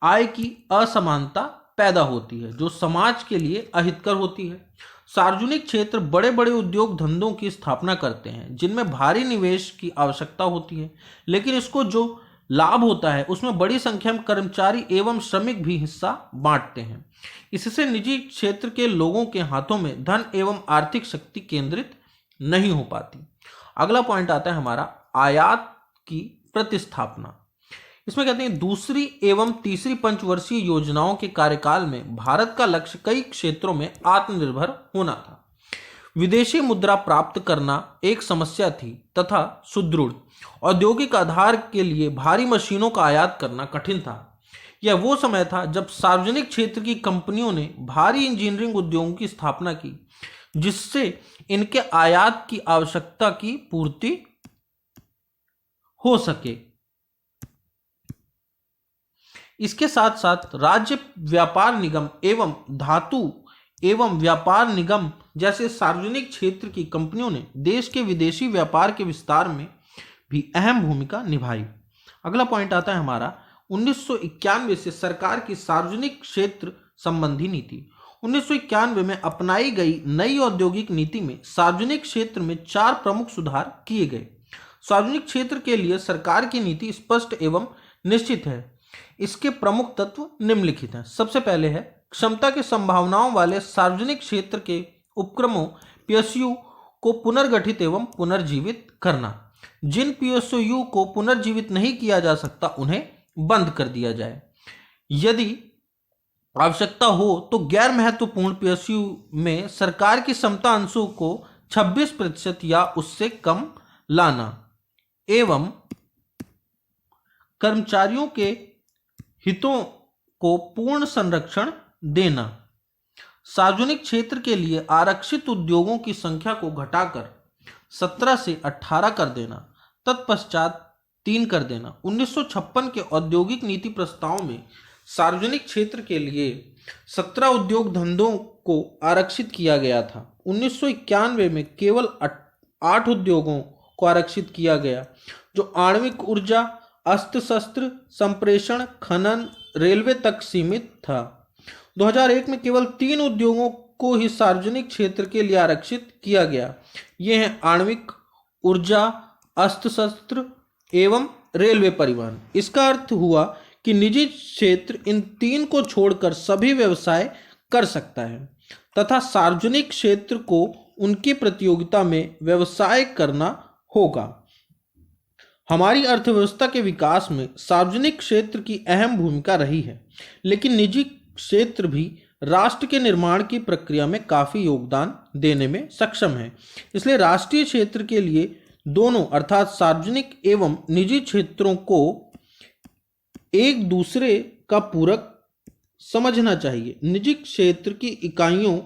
आय की असमानता पैदा होती है, जो समाज के लिए अहितकर होती है। सार्वजनिक क्षेत्र बड़े बड़े उद्योग धंधों की स्थापना करते हैं जिनमें भारी निवेश की आवश्यकता होती है, लेकिन इसको जो लाभ होता है उसमें बड़ी संख्या में कर्मचारी एवं श्रमिक भी हिस्सा बांटते हैं। इससे निजी क्षेत्र के लोगों के हाथों में धन एवं आर्थिक शक्ति केंद्रित नहीं हो पाती। अगला पॉइंट आता है हमारा आयात की प्रतिस्थापना। इसमें कहते हैं दूसरी एवं तीसरी पंचवर्षीय योजनाओं के कार्यकाल में भारत का लक्ष्य कई क्षेत्रों में आत्मनिर्भर होना था। विदेशी मुद्रा प्राप्त करना एक समस्या थी तथा सुदृढ़ औद्योगिक आधार के लिए भारी मशीनों का आयात करना कठिन था। यह वो समय था जब सार्वजनिक क्षेत्र की कंपनियों ने भारी इंजीनियरिंग उद्योगों की स्थापना की, जिससे इनके आयात की आवश्यकता की पूर्ति हो सके। इसके साथ साथ राज्य व्यापार निगम एवं धातु एवं व्यापार निगम जैसे सार्वजनिक क्षेत्र की कंपनियों ने देश के विदेशी व्यापार के विस्तार में भी अहम भूमिका निभाई। अगला पॉइंट आता है हमारा 1991 से सरकार की सार्वजनिक क्षेत्र संबंधी नीति। 1991 में अपनाई गई नई औद्योगिक नीति में सार्वजनिक क्षेत्र में 4 प्रमुख सुधार किए गए। सार्वजनिक क्षेत्र के लिए सरकार की नीति स्पष्ट एवं निश्चित है। इसके प्रमुख तत्व निम्नलिखित हैं। सबसे पहले है क्षमता की संभावनाओं वाले सार्वजनिक क्षेत्र के उपक्रमों पीएसयू को पुनर्गठित एवं पुनर्जीवित करना। जिन पीएसयू को पुनर्जीवित नहीं किया जा सकता उन्हें बंद कर दिया जाए। यदि आवश्यकता हो तो गैर महत्वपूर्ण पीएसयू में सरकार की क्षमता अंशों को 26% या उससे कम लाना एवं कर्मचारियों के हितों को पूर्ण संरक्षण देना। सार्वजनिक क्षेत्र के लिए आरक्षित उद्योगों की संख्या को घटाकर 17 से 18 कर देना। तत्पश्चात 3 कर देना। 1956 के औद्योगिक नीति प्रस्ताव में सार्वजनिक क्षेत्र के लिए 17 उद्योग धंधों को आरक्षित किया गया था। 1991 में केवल 8 उद्योगों को आरक्षित किया गया, जो आणविक ऊर्जा, अस्त्र शस्त्र, संप्रेषण, खनन, रेलवे तक सीमित था। 2001 में केवल 3 उद्योगों को ही सार्वजनिक क्षेत्र के लिए आरक्षित किया गया। ये हैं आणविक ऊर्जा, अस्त्र शस्त्र एवं रेलवे परिवहन। इसका अर्थ हुआ कि निजी क्षेत्र इन 3 को छोड़कर सभी व्यवसाय कर सकता है तथा सार्वजनिक क्षेत्र को उनकी प्रतियोगिता में व्यवसाय करना होगा। हमारी अर्थव्यवस्था के विकास में सार्वजनिक क्षेत्र की अहम भूमिका रही है, लेकिन निजी क्षेत्र भी राष्ट्र के निर्माण की प्रक्रिया में काफी योगदान देने में सक्षम है। इसलिए राष्ट्रीय क्षेत्र के लिए दोनों अर्थात सार्वजनिक एवं निजी क्षेत्रों को एक दूसरे का पूरक समझना चाहिए। निजी क्षेत्र की इकाइयों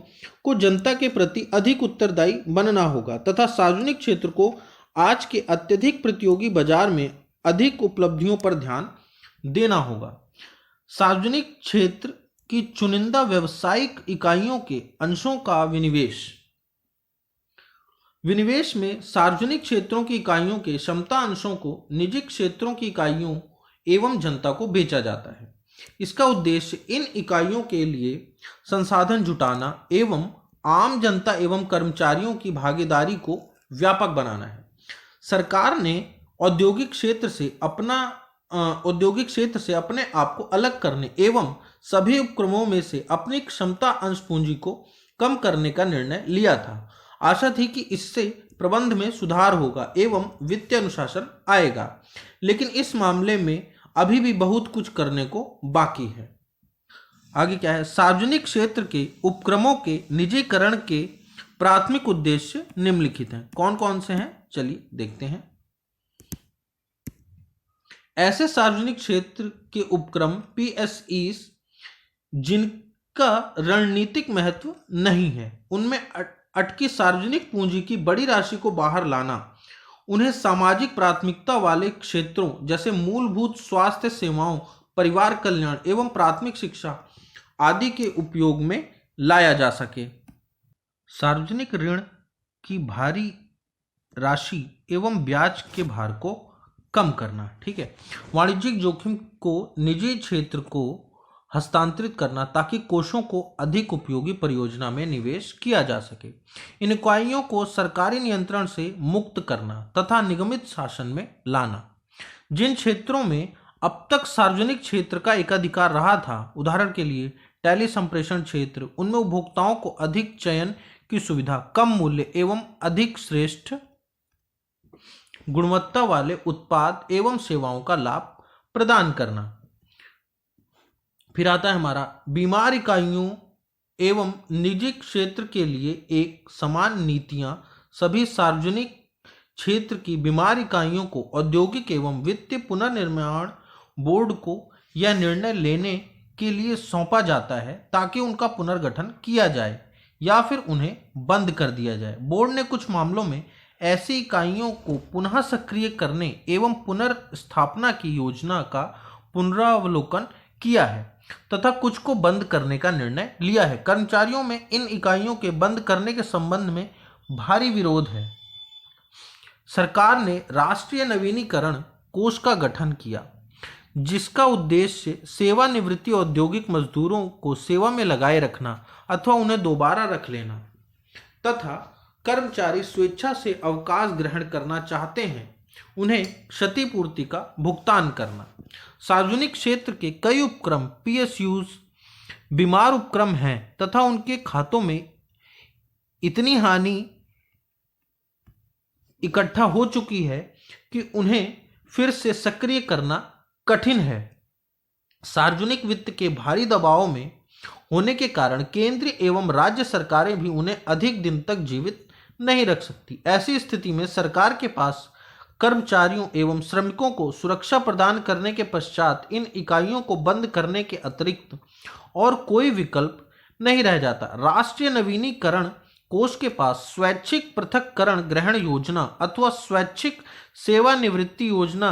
को जनता के प्रति अधिक उत्तरदायी बनना होगा तथा सार्वजनिक क्षेत्र को आज के अत्यधिक प्रतियोगी बाजार में अधिक उपलब्धियों पर ध्यान देना होगा। सार्वजनिक क्षेत्र की चुनिंदा व्यावसायिक इकाइयों के अंशों का विनिवेश में सार्वजनिक क्षेत्रों की इकाइयों के क्षमता अंशों को निजी क्षेत्रों की इकाइयों एवं जनता को बेचा जाता है। इसका उद्देश्य इन इकाइयों के लिए संसाधन जुटाना एवं आम जनता एवं कर्मचारियों की भागीदारी को व्यापक बनाना है। सरकार ने औद्योगिक क्षेत्र से अपने आप को अलग करने एवं सभी उपक्रमों में से अपनी क्षमता अंश पूंजी को कम करने का निर्णय लिया था। आशा थी कि इससे प्रबंध में सुधार होगा एवं वित्तीय अनुशासन आएगा, लेकिन इस मामले में अभी भी बहुत कुछ करने को बाकी है। आगे क्या है? सार्वजनिक क्षेत्र के उपक्रमों के निजीकरण के प्राथमिक उद्देश्य निम्नलिखित हैं। कौन कौन से हैं? चलिए देखते हैं। ऐसे सार्वजनिक क्षेत्र के उपक्रम पीएसईस जिनका रणनीतिक महत्व नहीं है, उनमें अटकी सार्वजनिक पूंजी की बड़ी राशि को बाहर लाना, उन्हें सामाजिक प्राथमिकता वाले क्षेत्रों जैसे मूलभूत स्वास्थ्य सेवाओं, परिवार कल्याण एवं प्राथमिक शिक्षा आदि के उपयोग में लाया जा सके। सार्वजनिक ऋण की भारी राशि एवं ब्याज के भार को कम करना। ठीक है। वाणिज्यिक जोखिम को निजी क्षेत्र को हस्तांतरित करना ताकि कोषों को अधिक उपयोगी परियोजना में निवेश किया जा सके। इन इकाइयों को सरकारी नियंत्रण से मुक्त करना तथा निगमित शासन में लाना। जिन क्षेत्रों में अब तक सार्वजनिक क्षेत्र का एकाधिकार रहा था, उदाहरण के लिए टेली संप्रेषण क्षेत्र, उनमें उपभोक्ताओं को अधिक चयन की सुविधा, कम मूल्य एवं अधिक श्रेष्ठ गुणवत्ता वाले उत्पाद एवं सेवाओं का लाभ प्रदान करना। फिर आता है हमारा बीमार इकाइयों एवं निजी क्षेत्र के लिए एक समान नीतियां सभी सार्वजनिक क्षेत्र की बीमार इकाइयों को औद्योगिक एवं वित्तीय पुनर्निर्माण बोर्ड को यह निर्णय लेने के लिए सौंपा जाता है ताकि उनका पुनर्गठन किया जाए या फिर उन्हें बंद कर दिया जाए। बोर्ड ने कुछ मामलों में ऐसी इकाइयों को पुनः सक्रिय करने एवं पुनर्स्थापना की योजना का पुनरावलोकन किया है तथा कुछ को बंद करने का निर्णय लिया है। कर्मचारियों में इन इकाइयों के बंद करने के संबंध में भारी विरोध है। सरकार ने राष्ट्रीय नवीनीकरण कोष का गठन किया, जिसका उद्देश्य सेवानिवृत्ति औद्योगिक मजदूरों को सेवा में लगाए रखना अथवा उन्हें दोबारा रख लेना तथा कर्मचारी स्वेच्छा से अवकाश ग्रहण करना चाहते हैं उन्हें क्षतिपूर्ति का भुगतान करना। सार्वजनिक क्षेत्र के कई उपक्रम पीएसयूज बीमार उपक्रम हैं तथा उनके खातों में इतनी हानि इकट्ठा हो चुकी है कि उन्हें फिर से सक्रिय करना कठिन है। सार्वजनिक वित्त के भारी दबाव में होने के कारण केंद्रीय एवं राज्य सरकारें भी उन्हें अधिक दिन तक जीवित नहीं रख सकती। ऐसी स्थिति में सरकार के पास कर्मचारियों एवं श्रमिकों को सुरक्षा प्रदान करने के पश्चात इन इकाइयों को बंद करने के अतिरिक्त और कोई विकल्प नहीं रह जाता। राष्ट्रीय नवीनीकरण कोष के पास स्वैच्छिक पृथक्करण ग्रहण योजना अथवा स्वैच्छिक सेवानिवृत्ति योजना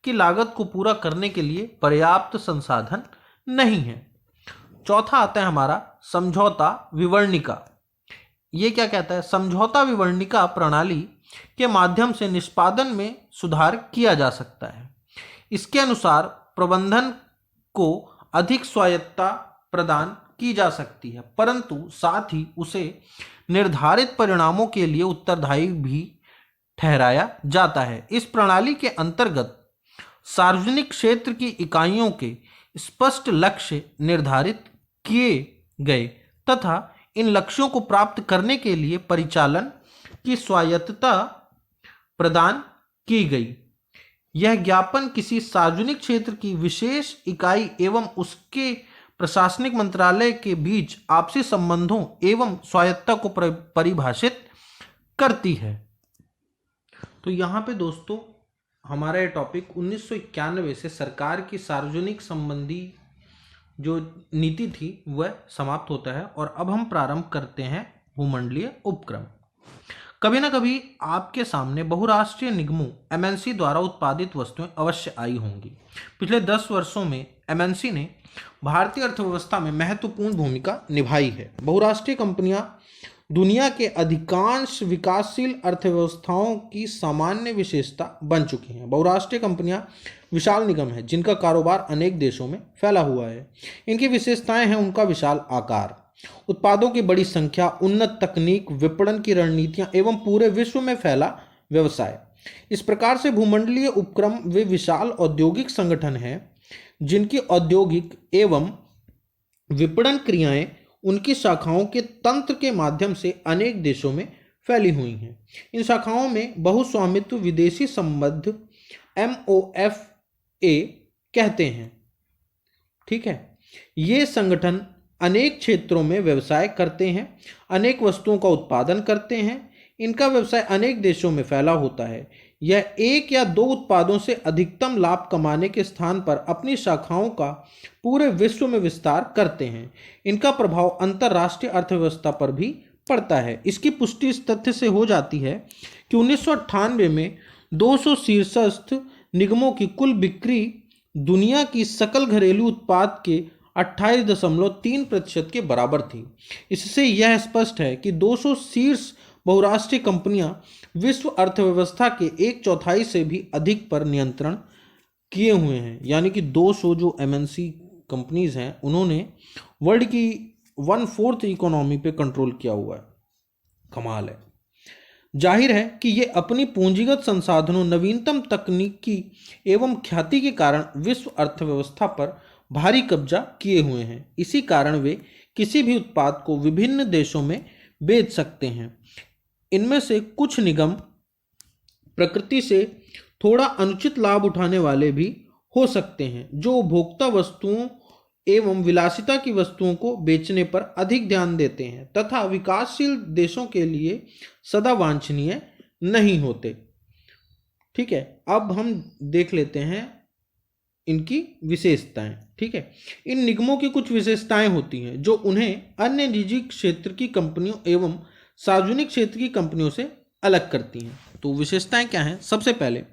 की लागत को पूरा करने के लिए पर्याप्त संसाधन नहीं है। चौथा आता है हमारा समझौता विवरणिका। ये क्या कहता है? समझौता विवरणिका प्रणाली के माध्यम से निष्पादन में सुधार किया जा सकता है। इसके अनुसार प्रबंधन को अधिक स्वायत्तता प्रदान की जा सकती है, परंतु साथ ही उसे निर्धारित परिणामों के लिए उत्तरदायी भी ठहराया जाता है। इस प्रणाली के अंतर्गत सार्वजनिक क्षेत्र की इकाइयों के स्पष्ट लक्ष्य निर्धारित किए गए तथा इन लक्ष्यों को प्राप्त करने के लिए परिचालन की स्वायत्तता प्रदान की गई। यह ज्ञापन किसी सार्वजनिक क्षेत्र की विशेष इकाई एवं उसके प्रशासनिक मंत्रालय के बीच आपसी संबंधों एवं स्वायत्तता को परिभाषित करती है। तो यहाँ पे दोस्तों हमारा ये टॉपिक 1991 से सरकार की सार्वजनिक संबंधी जो नीति थी वह समाप्त होता है और अब हम प्रारंभ करते हैं भूमंडलीय उपक्रम। कभी ना कभी आपके सामने बहुराष्ट्रीय निगमों एमएनसी द्वारा उत्पादित वस्तुएं अवश्य आई होंगी। पिछले 10 वर्षों में एमएनसी ने भारतीय अर्थव्यवस्था में महत्वपूर्ण भूमिका निभाई है। बहुराष्ट्रीय कंपनियां दुनिया के अधिकांश विकासशील अर्थव्यवस्थाओं की सामान्य विशेषता बन चुकी हैं। बहुराष्ट्रीय कंपनियां विशाल निगम हैं जिनका कारोबार अनेक देशों में फैला हुआ है। इनकी विशेषताएं हैं उनका विशाल आकार, उत्पादों की बड़ी संख्या, उन्नत तकनीक, विपणन की रणनीतियां एवं पूरे विश्व में फैला व्यवसाय। इस प्रकार से भूमंडलीय उपक्रम वे विशाल औद्योगिक संगठन हैं जिनकी औद्योगिक एवं विपणन क्रियाएं उनकी शाखाओं के तंत्र के माध्यम से अनेक देशों में फैली हुई हैं। इन शाखाओं में बहुस्वामित्व विदेशी संबंध MOFA कहते हैं। ठीक है, ये संगठन अनेक क्षेत्रों में व्यवसाय करते हैं, अनेक वस्तुओं का उत्पादन करते हैं। इनका व्यवसाय अनेक देशों में फैला होता है। यह एक या दो उत्पादों से अधिकतम लाभ कमाने के स्थान पर अपनी शाखाओं का पूरे विश्व में विस्तार करते हैं। इनका प्रभाव अंतर्राष्ट्रीय अर्थव्यवस्था पर भी पड़ता है। इसकी पुष्टि इस तथ्य से हो जाती है कि 1998 में 200 शीर्षस्थ निगमों की कुल बिक्री दुनिया की सकल घरेलू उत्पाद के 28.3% के बराबर थी। इससे यह स्पष्ट है कि 200 शीर्ष बहुराष्ट्रीय कंपनियां विश्व अर्थव्यवस्था के 1/4 से भी अधिक पर नियंत्रण किए हुए हैं। यानी कि 200 जो MNC कंपनीज हैं उन्होंने वर्ल्ड की 1/4 इकोनॉमी पे कंट्रोल किया हुआ है। कमाल है। जाहिर है कि ये अपनी पूंजीगत संसाधनों, नवीनतम तकनीकी एवं ख्याति के कारण विश्व अर्थव्यवस्था पर भारी कब्जा किए हुए हैं। इसी कारण वे किसी भी उत्पाद को विभिन्न देशों में बेच सकते हैं। इनमें से कुछ निगम प्रकृति से थोड़ा अनुचित लाभ उठाने वाले भी हो सकते हैं, जो उपभोक्ता वस्तुओं एवं विलासिता की वस्तुओं को बेचने पर अधिक ध्यान देते हैं तथा विकासशील देशों के लिए सदा वांछनीय नहीं होते। ठीक है, अब हम देख लेते हैं इनकी विशेषताएं। ठीक है, इन निगमों की कुछ विशेषताएं होती हैं जो उन्हें अन्य निजी क्षेत्र की कंपनियों एवं सार्वजनिक क्षेत्र की कंपनियों से अलग करती हैं। तो विशेषताएं क्या हैं? सबसे पहले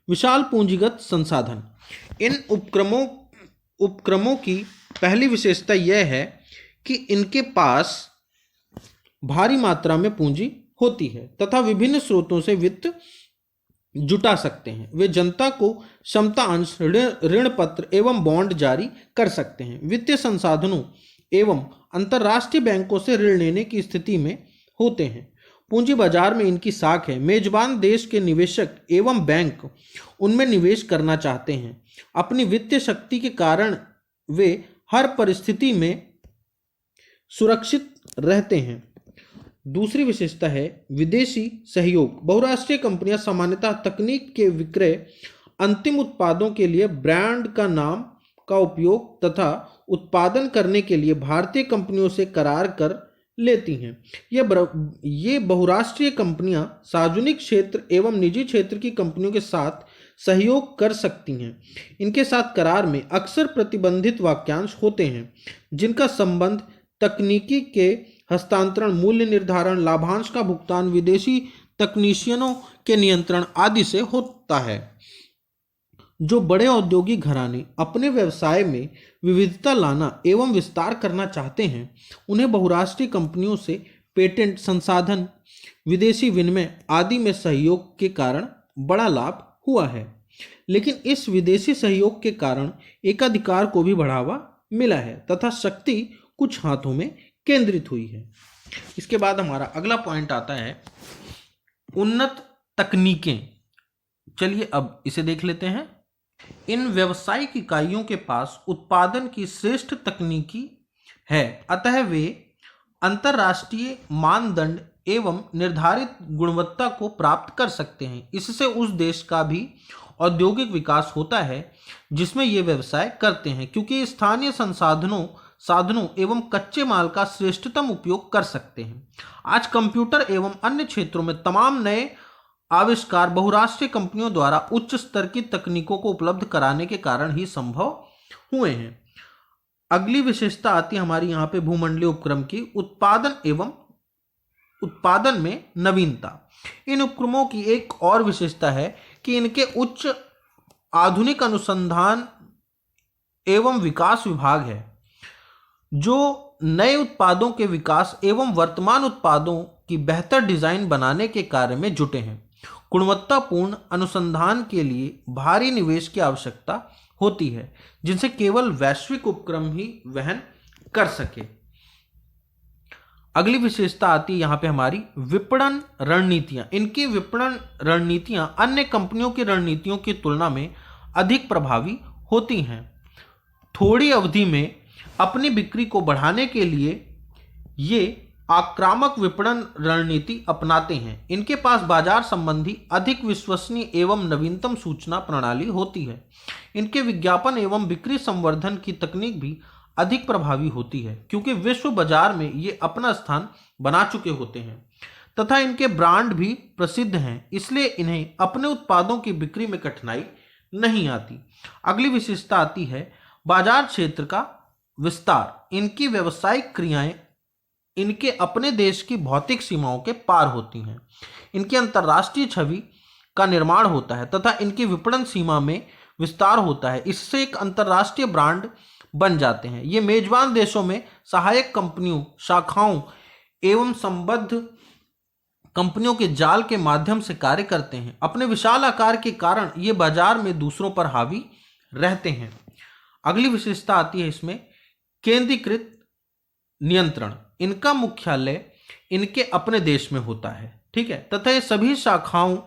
विशाल पूंजीगत संसाधन। इन उपक्रमों की पहली विशेषता यह है कि इनके पास भारी मात्रा में पूंजी होती है तथा विभिन्न स्रोतों से वित्त जुटा सकते हैं। वे जनता को क्षमता अंश, ऋण पत्र एवं बॉन्ड जारी कर सकते हैं। वित्तीय संसाधनों एवं अंतर्राष्ट्रीय बैंकों से ऋण लेने की स्थिति में होते हैं। पूंजी बाजार में इनकी साख है। मेजबान देश के निवेशक एवं बैंक उनमें निवेश करना चाहते हैं। अपनी वित्तीय शक्ति के कारण वे हर परिस्थिति में सुरक्षित रहते हैं। दूसरी विशेषता है विदेशी सहयोग। बहुराष्ट्रीय कंपनियां सामान्यतः तकनीक के विक्रय, अंतिम उत्पादों के लिए ब्रांड का नाम का उपयोग तथा उत्पादन करने के लिए भारतीय कंपनियों से करार कर लेती हैं। ये बहुराष्ट्रीय कंपनियां सार्वजनिक क्षेत्र एवं निजी क्षेत्र की कंपनियों के साथ सहयोग कर सकती हैं। इनके साथ करार में अक्सर प्रतिबंधित वाक्यांश होते हैं जिनका संबंध तकनीकी के हस्तांतरण, मूल्य निर्धारण, लाभांश का भुगतान, विदेशी तकनीशियनों के नियंत्रण आदि से होता है। जो बड़े औद्योगिक घराने अपने व्यवसाय में विविधता लाना एवं विस्तार करना चाहते हैं, उन्हें बहुराष्ट्रीय कंपनियों से पेटेंट, संसाधन, विदेशी विनिमय आदि में सहयोग के कारण बड़ा लाभ हुआ है। लेकिन इस विदेशी सहयोग के कारण एकाधिकार को भी बढ़ावा मिला है तथा शक्ति कुछ हाथों में केंद्रित हुई है। इसके बाद हमारा अगला पॉइंट आता है उन्नत तकनीकें। चलिए अब इसे देख लेते हैं। इन व्यावसायिक इकाइयों के पास उत्पादन की श्रेष्ठ तकनीकी है, अतः वे अंतरराष्ट्रीय मानदंड एवं निर्धारित गुणवत्ता को प्राप्त कर सकते हैं। इससे उस देश का भी औद्योगिक विकास होता है जिसमें ये व्यवसाय करते हैं, क्योंकि स्थानीय साधनों एवं कच्चे माल का श्रेष्ठतम उपयोग कर सकते हैं। आज कंप्यूटर एवं अन्य क्षेत्रों में तमाम नए आविष्कार बहुराष्ट्रीय कंपनियों द्वारा उच्च स्तर की तकनीकों को उपलब्ध कराने के कारण ही संभव हुए हैं। अगली विशेषता आती है हमारी यहाँ पे भूमंडलीय उपक्रम की, उत्पादन में नवीनता। इन उपक्रमों की एक और विशेषता है कि इनके उच्च आधुनिक अनुसंधान एवं विकास विभाग है, जो नए उत्पादों के विकास एवं वर्तमान उत्पादों की बेहतर डिजाइन बनाने के कार्य में जुटे हैं। गुणवत्तापूर्ण अनुसंधान के लिए भारी निवेश की आवश्यकता होती है, जिनसे केवल वैश्विक उपक्रम ही वहन कर सके। अगली विशेषता आती है यहाँ पे हमारी विपणन रणनीतियां। इनकी विपणन रणनीतियां अन्य कंपनियों की रणनीतियों की तुलना में अधिक प्रभावी होती हैं। थोड़ी अवधि में अपनी बिक्री को बढ़ाने के लिए ये आक्रामक विपणन रणनीति अपनाते हैं। इनके पास बाजार संबंधी अधिक विश्वसनीय एवं नवीनतम सूचना प्रणाली होती है। इनके विज्ञापन एवं बिक्री संवर्धन की तकनीक भी अधिक प्रभावी होती है, क्योंकि विश्व बाजार में ये अपना स्थान बना चुके होते हैं तथा इनके ब्रांड भी प्रसिद्ध हैं, इसलिए इन्हें अपने उत्पादों की बिक्री में कठिनाई नहीं आती। अगली विशेषता आती है बाजार क्षेत्र का विस्तार। इनकी व्यावसायिक क्रियाएं इनके अपने देश की भौतिक सीमाओं के पार होती हैं। इनकी अंतर्राष्ट्रीय छवि का निर्माण होता है तथा इनकी विपणन सीमा में विस्तार होता है। इससे एक अंतर्राष्ट्रीय ब्रांड बन जाते हैं। ये मेजबान देशों में सहायक कंपनियों, शाखाओं एवं संबद्ध कंपनियों के जाल के माध्यम से कार्य करते हैं। अपने विशाल आकार के कारण ये बाजार में दूसरों पर हावी रहते हैं। अगली विशेषता आती है इसमें केंद्रीकृत नियंत्रण। इनका मुख्यालय इनके अपने देश में होता है, ठीक है, तथा ये सभी शाखाओं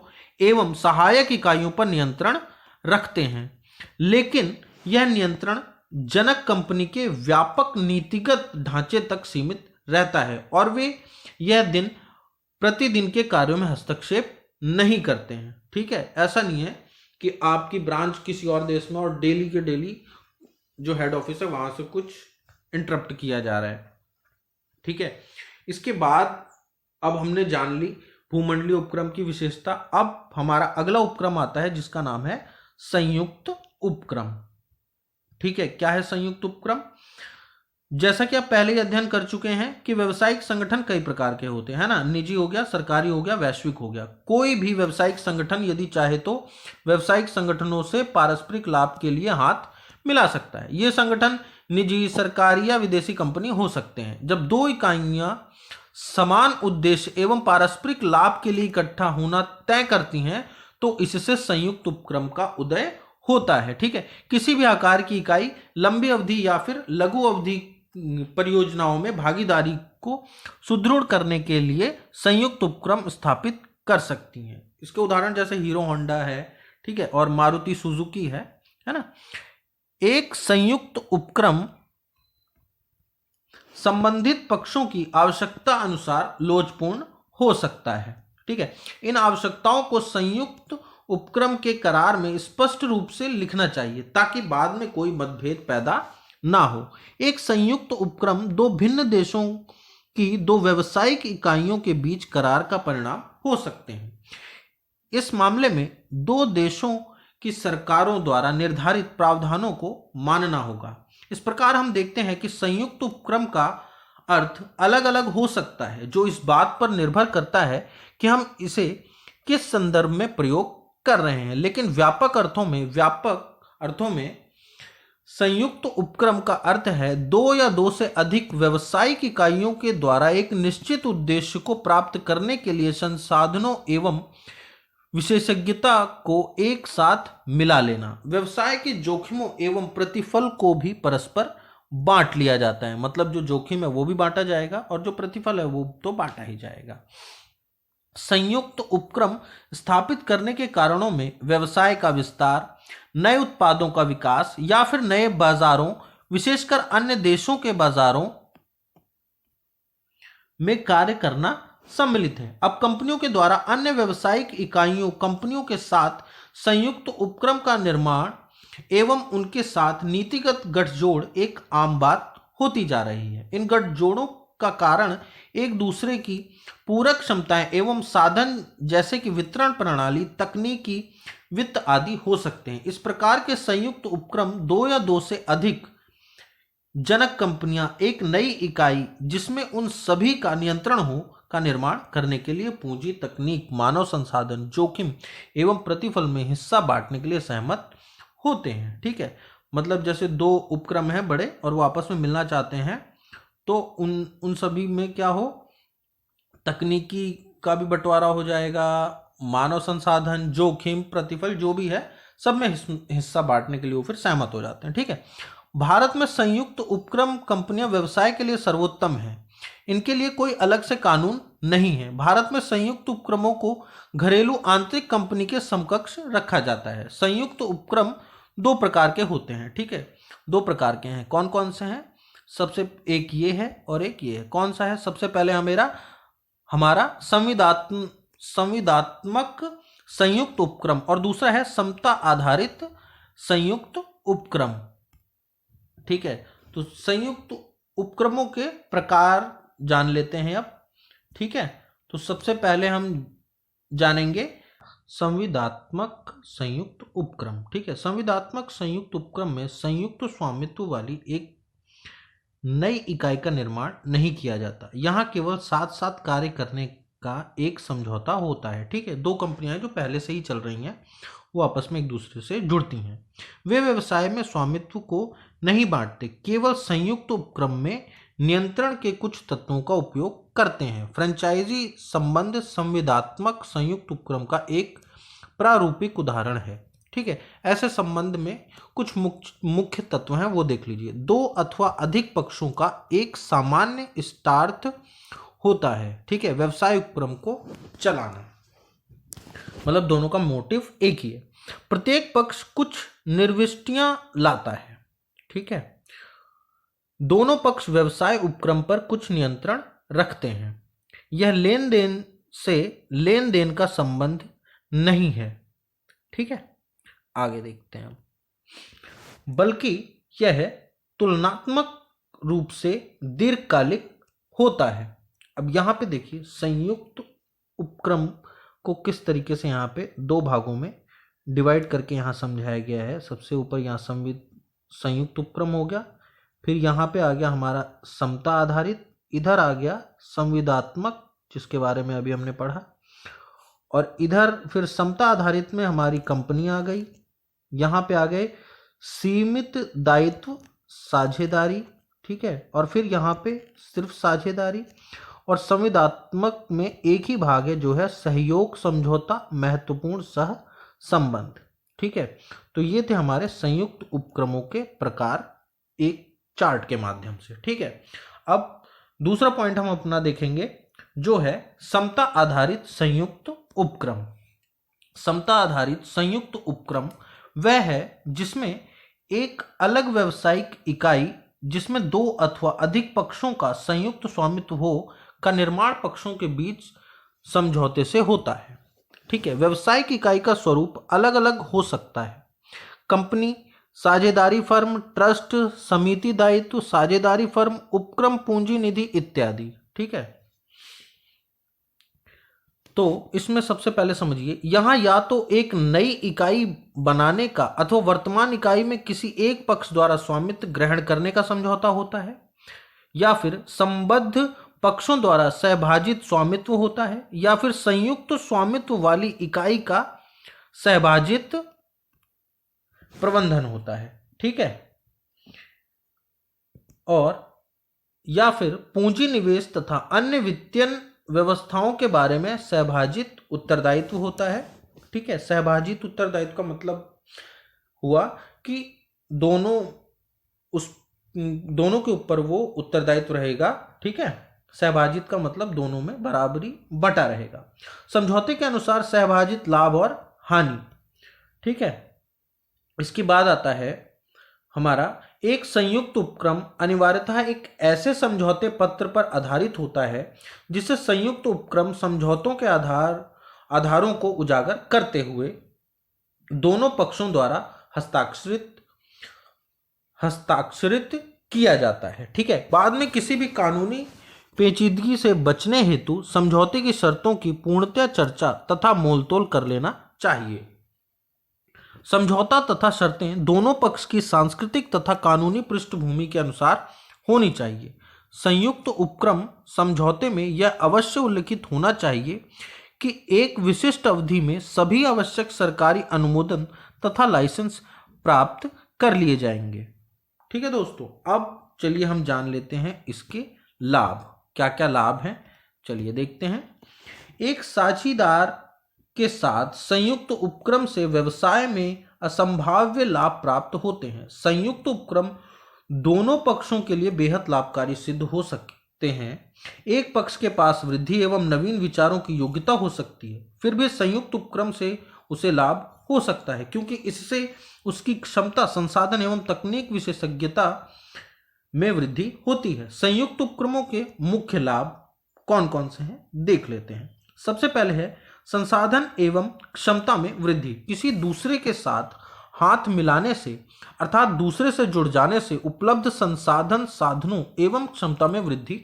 एवं सहायक इकाइयों पर नियंत्रण रखते हैं। लेकिन यह नियंत्रण जनक कंपनी के व्यापक नीतिगत ढांचे तक सीमित रहता है और वे यह दिन प्रतिदिन के कार्यों में हस्तक्षेप नहीं करते हैं। ठीक है, ऐसा नहीं है कि आपकी ब्रांच किसी और देश में और डेली के डेली जो हेड ऑफिस है वहां से कुछ इंटरप्ट किया जा रहा है। ठीक है, इसके बाद अब हमने जान ली भूमंडलीय उपक्रम की विशेषता। अब हमारा अगला उपक्रम आता है जिसका नाम है संयुक्त उपक्रम। ठीक है, क्या है संयुक्त उपक्रम? जैसा कि आप पहले ही अध्ययन कर चुके हैं कि व्यावसायिक संगठन कई प्रकार के होते हैं, है ना। निजी हो गया, सरकारी हो गया, वैश्विक हो गया। कोई भी व्यावसायिक संगठन यदि चाहे तो व्यावसायिक संगठनों से पारस्परिक लाभ के लिए हाथ मिला सकता है। ये संगठन निजी, सरकारी या विदेशी कंपनी हो सकते हैं। जब दो इकाइयां समान उद्देश्य एवं पारस्परिक लाभ के लिए इकट्ठा होना तय करती हैं तो इससे संयुक्त उपक्रम का उदय होता है। ठीक है, किसी भी आकार की इकाई लंबी अवधि या फिर लघु अवधि परियोजनाओं में भागीदारी को सुदृढ़ करने के लिए संयुक्त उपक्रम स्थापित कर सकती हैं। इसके उदाहरण जैसे हीरो होंडा है, ठीक है, और मारुति सुजुकी है ना। एक संयुक्त उपक्रम संबंधित पक्षों की आवश्यकता अनुसार लोचपूर्ण हो सकता है। ठीक है, इन आवश्यकताओं को संयुक्त उपक्रम के करार में स्पष्ट रूप से लिखना चाहिए ताकि बाद में कोई मतभेद पैदा ना हो। एक संयुक्त उपक्रम दो भिन्न देशों की दो व्यावसायिक इकाइयों के बीच करार का परिणाम हो सकते हैं। इस मामले में दो देशों की सरकारों द्वारा निर्धारित प्रावधानों को मानना होगा। इस प्रकार हम देखते हैं कि संयुक्त उपक्रम का अर्थ अलग अलग हो सकता है, जो इस बात पर निर्भर करता है कि हम इसे किस संदर्भ में प्रयोग कर रहे हैं, लेकिन व्यापक अर्थों में संयुक्त उपक्रम का अर्थ है दो या दो से अधिक व्यावसायिक इकाइयों के द्वारा एक निश्चित उद्देश्य को प्राप्त करने के लिए संसाधनों एवं विशेषज्ञता को एक साथ मिला लेना। व्यवसाय के जोखिमों एवं प्रतिफल को भी परस्पर बांट लिया जाता है, मतलब जो जोखिम है वो भी बांटा जाएगा और जो प्रतिफल है वो तो बांटा ही जाएगा। संयुक्त उपक्रम स्थापित करने के कारणों में व्यवसाय का विस्तार, नए उत्पादों का विकास या फिर नए बाजारों, विशेषकर अन्य देशों के बाजारों में कार्य करना सम्मिलित है। अब कंपनियों के द्वारा अन्य व्यावसायिक इकाइयों कंपनियों के साथ संयुक्त उपक्रम का निर्माण एवं उनके साथ नीतिगत गठजोड़ एक आम बात होती जा रही है। इन गठजोड़ों का कारण एक दूसरे की पूरक क्षमताएं एवं साधन जैसे कि वितरण प्रणाली, तकनीकी, वित्त आदि हो सकते हैं। इस प्रकार के संयुक्त उपक्रम दो या दो से अधिक जनक कंपनियां एक नई इकाई जिसमें उन सभी का नियंत्रण हो का निर्माण करने के लिए पूंजी, तकनीक, मानव संसाधन, जोखिम एवं प्रतिफल में हिस्सा बांटने के लिए सहमत होते हैं। ठीक है, मतलब जैसे दो उपक्रम हैं बड़े और वो आपस में मिलना चाहते हैं तो उन सभी में क्या हो, तकनीकी का भी बंटवारा हो जाएगा, मानव संसाधन, जोखिम, प्रतिफल जो भी है सब में हिस्सा बांटने के लिए वो फिर सहमत हो जाते हैं। ठीक है, भारत में संयुक्त उपक्रम कंपनियां व्यवसाय के लिए सर्वोत्तम है। इनके लिए कोई अलग से कानून नहीं है। भारत में संयुक्त उपक्रमों को घरेलू आंतरिक कंपनी के समकक्ष रखा जाता है। संयुक्त उपक्रम दो प्रकार के होते हैं। ठीक है, दो प्रकार के हैं। कौन कौन से हैं? सबसे एक ये है और एक ये है। कौन सा है? सबसे पहले हमारा संविदात्मक संयुक्त उपक्रम और दूसरा है समता आधारित संयुक्त उपक्रम। ठीक है, तो संयुक्त उपक्रमों के प्रकार जान लेते हैं अब। ठीक है, तो सबसे पहले हम जानेंगे संविदात्मक संयुक्त उपक्रम। ठीक है, संविदात्मक संयुक्त उपक्रम में संयुक्त स्वामित्व वाली एक नई इकाई का निर्माण नहीं किया जाता। यहाँ केवल साथ साथ कार्य करने का एक समझौता होता है। ठीक है, दो कंपनियां जो पहले से ही चल रही हैं वो आपस में एक दूसरे से जुड़ती हैं। वे व्यवसाय में स्वामित्व को नहीं बांटते, केवल संयुक्त उपक्रम में नियंत्रण के कुछ तत्वों का उपयोग करते हैं। फ्रेंचाइजी संबंध संविदात्मक संयुक्त उपक्रम का एक प्रारूपिक उदाहरण है। ठीक है, ऐसे संबंध में कुछ मुख्य तत्व हैं, वो देख लीजिए। दो अथवा अधिक पक्षों का एक सामान्य इष्टार्थ होता है। ठीक है, व्यवसाय उपक्रम को चलाना, मतलब दोनों का मोटिव एक ही है। प्रत्येक पक्ष कुछ निर्विष्टियां लाता है। ठीक है, दोनों पक्ष व्यवसाय उपक्रम पर कुछ नियंत्रण रखते हैं। यह लेन देन का संबंध नहीं है। ठीक है, आगे देखते हैं, बल्कि यह तुलनात्मक रूप से दीर्घकालिक होता है। अब यहाँ पे देखिए संयुक्त उपक्रम को किस तरीके से यहाँ पे दो भागों में डिवाइड करके यहाँ समझाया गया है। सबसे ऊपर यहाँ संयुक्त उपक्रम हो गया, फिर यहाँ पे आ गया हमारा समता आधारित, इधर आ गया संविदात्मक जिसके बारे में अभी हमने पढ़ा, और इधर फिर समता आधारित में हमारी कंपनी आ गई। यहाँ पे आ गए सीमित दायित्व साझेदारी। ठीक है, और फिर यहाँ पे सिर्फ साझेदारी, और संविदात्मक में एक ही भाग है जो है सहयोग समझौता महत्वपूर्ण सह संबंध। ठीक है, तो ये थे हमारे संयुक्त उपक्रमों के प्रकार एक चार्ट के माध्यम से। ठीक है, अब दूसरा पॉइंट हम अपना देखेंगे जो है समता आधारित संयुक्त उपक्रम। समता आधारित संयुक्त उपक्रम वह है जिसमें एक अलग व्यावसायिक इकाई जिसमें दो अथवा अधिक पक्षों का संयुक्त स्वामित्व हो का निर्माण पक्षों के बीच समझौते से होता है। ठीक है, व्यावसायिक इकाई का स्वरूप अलग अलग हो सकता है। कंपनी, साझेदारी फर्म, ट्रस्ट, समिति दायित्व, साझेदारी फर्म, उपक्रम पूंजी निधि इत्यादि। ठीक है, तो इसमें सबसे पहले समझिए, यहां या तो एक नई इकाई बनाने का अथवा वर्तमान इकाई में किसी एक पक्ष द्वारा स्वामित्व ग्रहण करने का समझौता होता है, या फिर संबद्ध पक्षों द्वारा सहभाजित स्वामित्व होता है, या फिर संयुक्त स्वामित्व वाली इकाई का सहभाजित प्रबंधन होता है, ठीक है। और या फिर पूंजी निवेश तथा अन्य वित्तीय व्यवस्थाओं के बारे में सहभाजित उत्तरदायित्व होता है, ठीक है। सहभाजित उत्तरदायित्व का मतलब हुआ कि दोनों के ऊपर वो उत्तरदायित्व रहेगा, ठीक है। सहभाजित का मतलब दोनों में बराबरी बटा रहेगा। समझौते के अनुसार सहभाजित लाभ और हानि, ठीक है। इसके बाद आता है हमारा एक संयुक्त उपक्रम अनिवार्यतः एक ऐसे समझौते पत्र पर आधारित होता है जिसे संयुक्त उपक्रम समझौतों के आधारों को उजागर करते हुए दोनों पक्षों द्वारा हस्ताक्षरित किया जाता है, ठीक है। बाद में किसी भी कानूनी पेचीदगी से बचने हेतु समझौते की शर्तों की पूर्णतः चर्चा तथा मोलतोल कर लेना चाहिए। समझौता तथा शर्तें दोनों पक्ष की सांस्कृतिक तथा कानूनी पृष्ठभूमि के अनुसार होनी चाहिए। संयुक्त उपक्रम समझौते में यह अवश्य उल्लिखित होना चाहिए कि एक विशिष्ट अवधि में सभी आवश्यक सरकारी अनुमोदन तथा लाइसेंस प्राप्त कर लिए जाएंगे, ठीक है दोस्तों। अब चलिए हम जान लेते हैं इसके लाभ, क्या क्या लाभ हैं, चलिए देखते हैं। एक साझीदार के साथ संयुक्त उपक्रम से व्यवसाय में असंभाव्य लाभ प्राप्त होते हैं। संयुक्त उपक्रम दोनों पक्षों के लिए बेहद लाभकारी सिद्ध हो सकते हैं। एक पक्ष के पास वृद्धि एवं नवीन विचारों की योग्यता हो सकती है, फिर भी संयुक्त उपक्रम से उसे लाभ हो सकता है क्योंकि इससे उसकी क्षमता, संसाधन एवं तकनीक विशेषज्ञता में वृद्धि होती है। संयुक्त उपक्रमों के मुख्य लाभ कौन कौन से हैं देख लेते हैं। सबसे पहले है संसाधन एवं क्षमता में वृद्धि। किसी दूसरे के साथ हाथ मिलाने से अर्थात दूसरे से जुड़ जाने से उपलब्ध संसाधन, साधनों एवं क्षमता में वृद्धि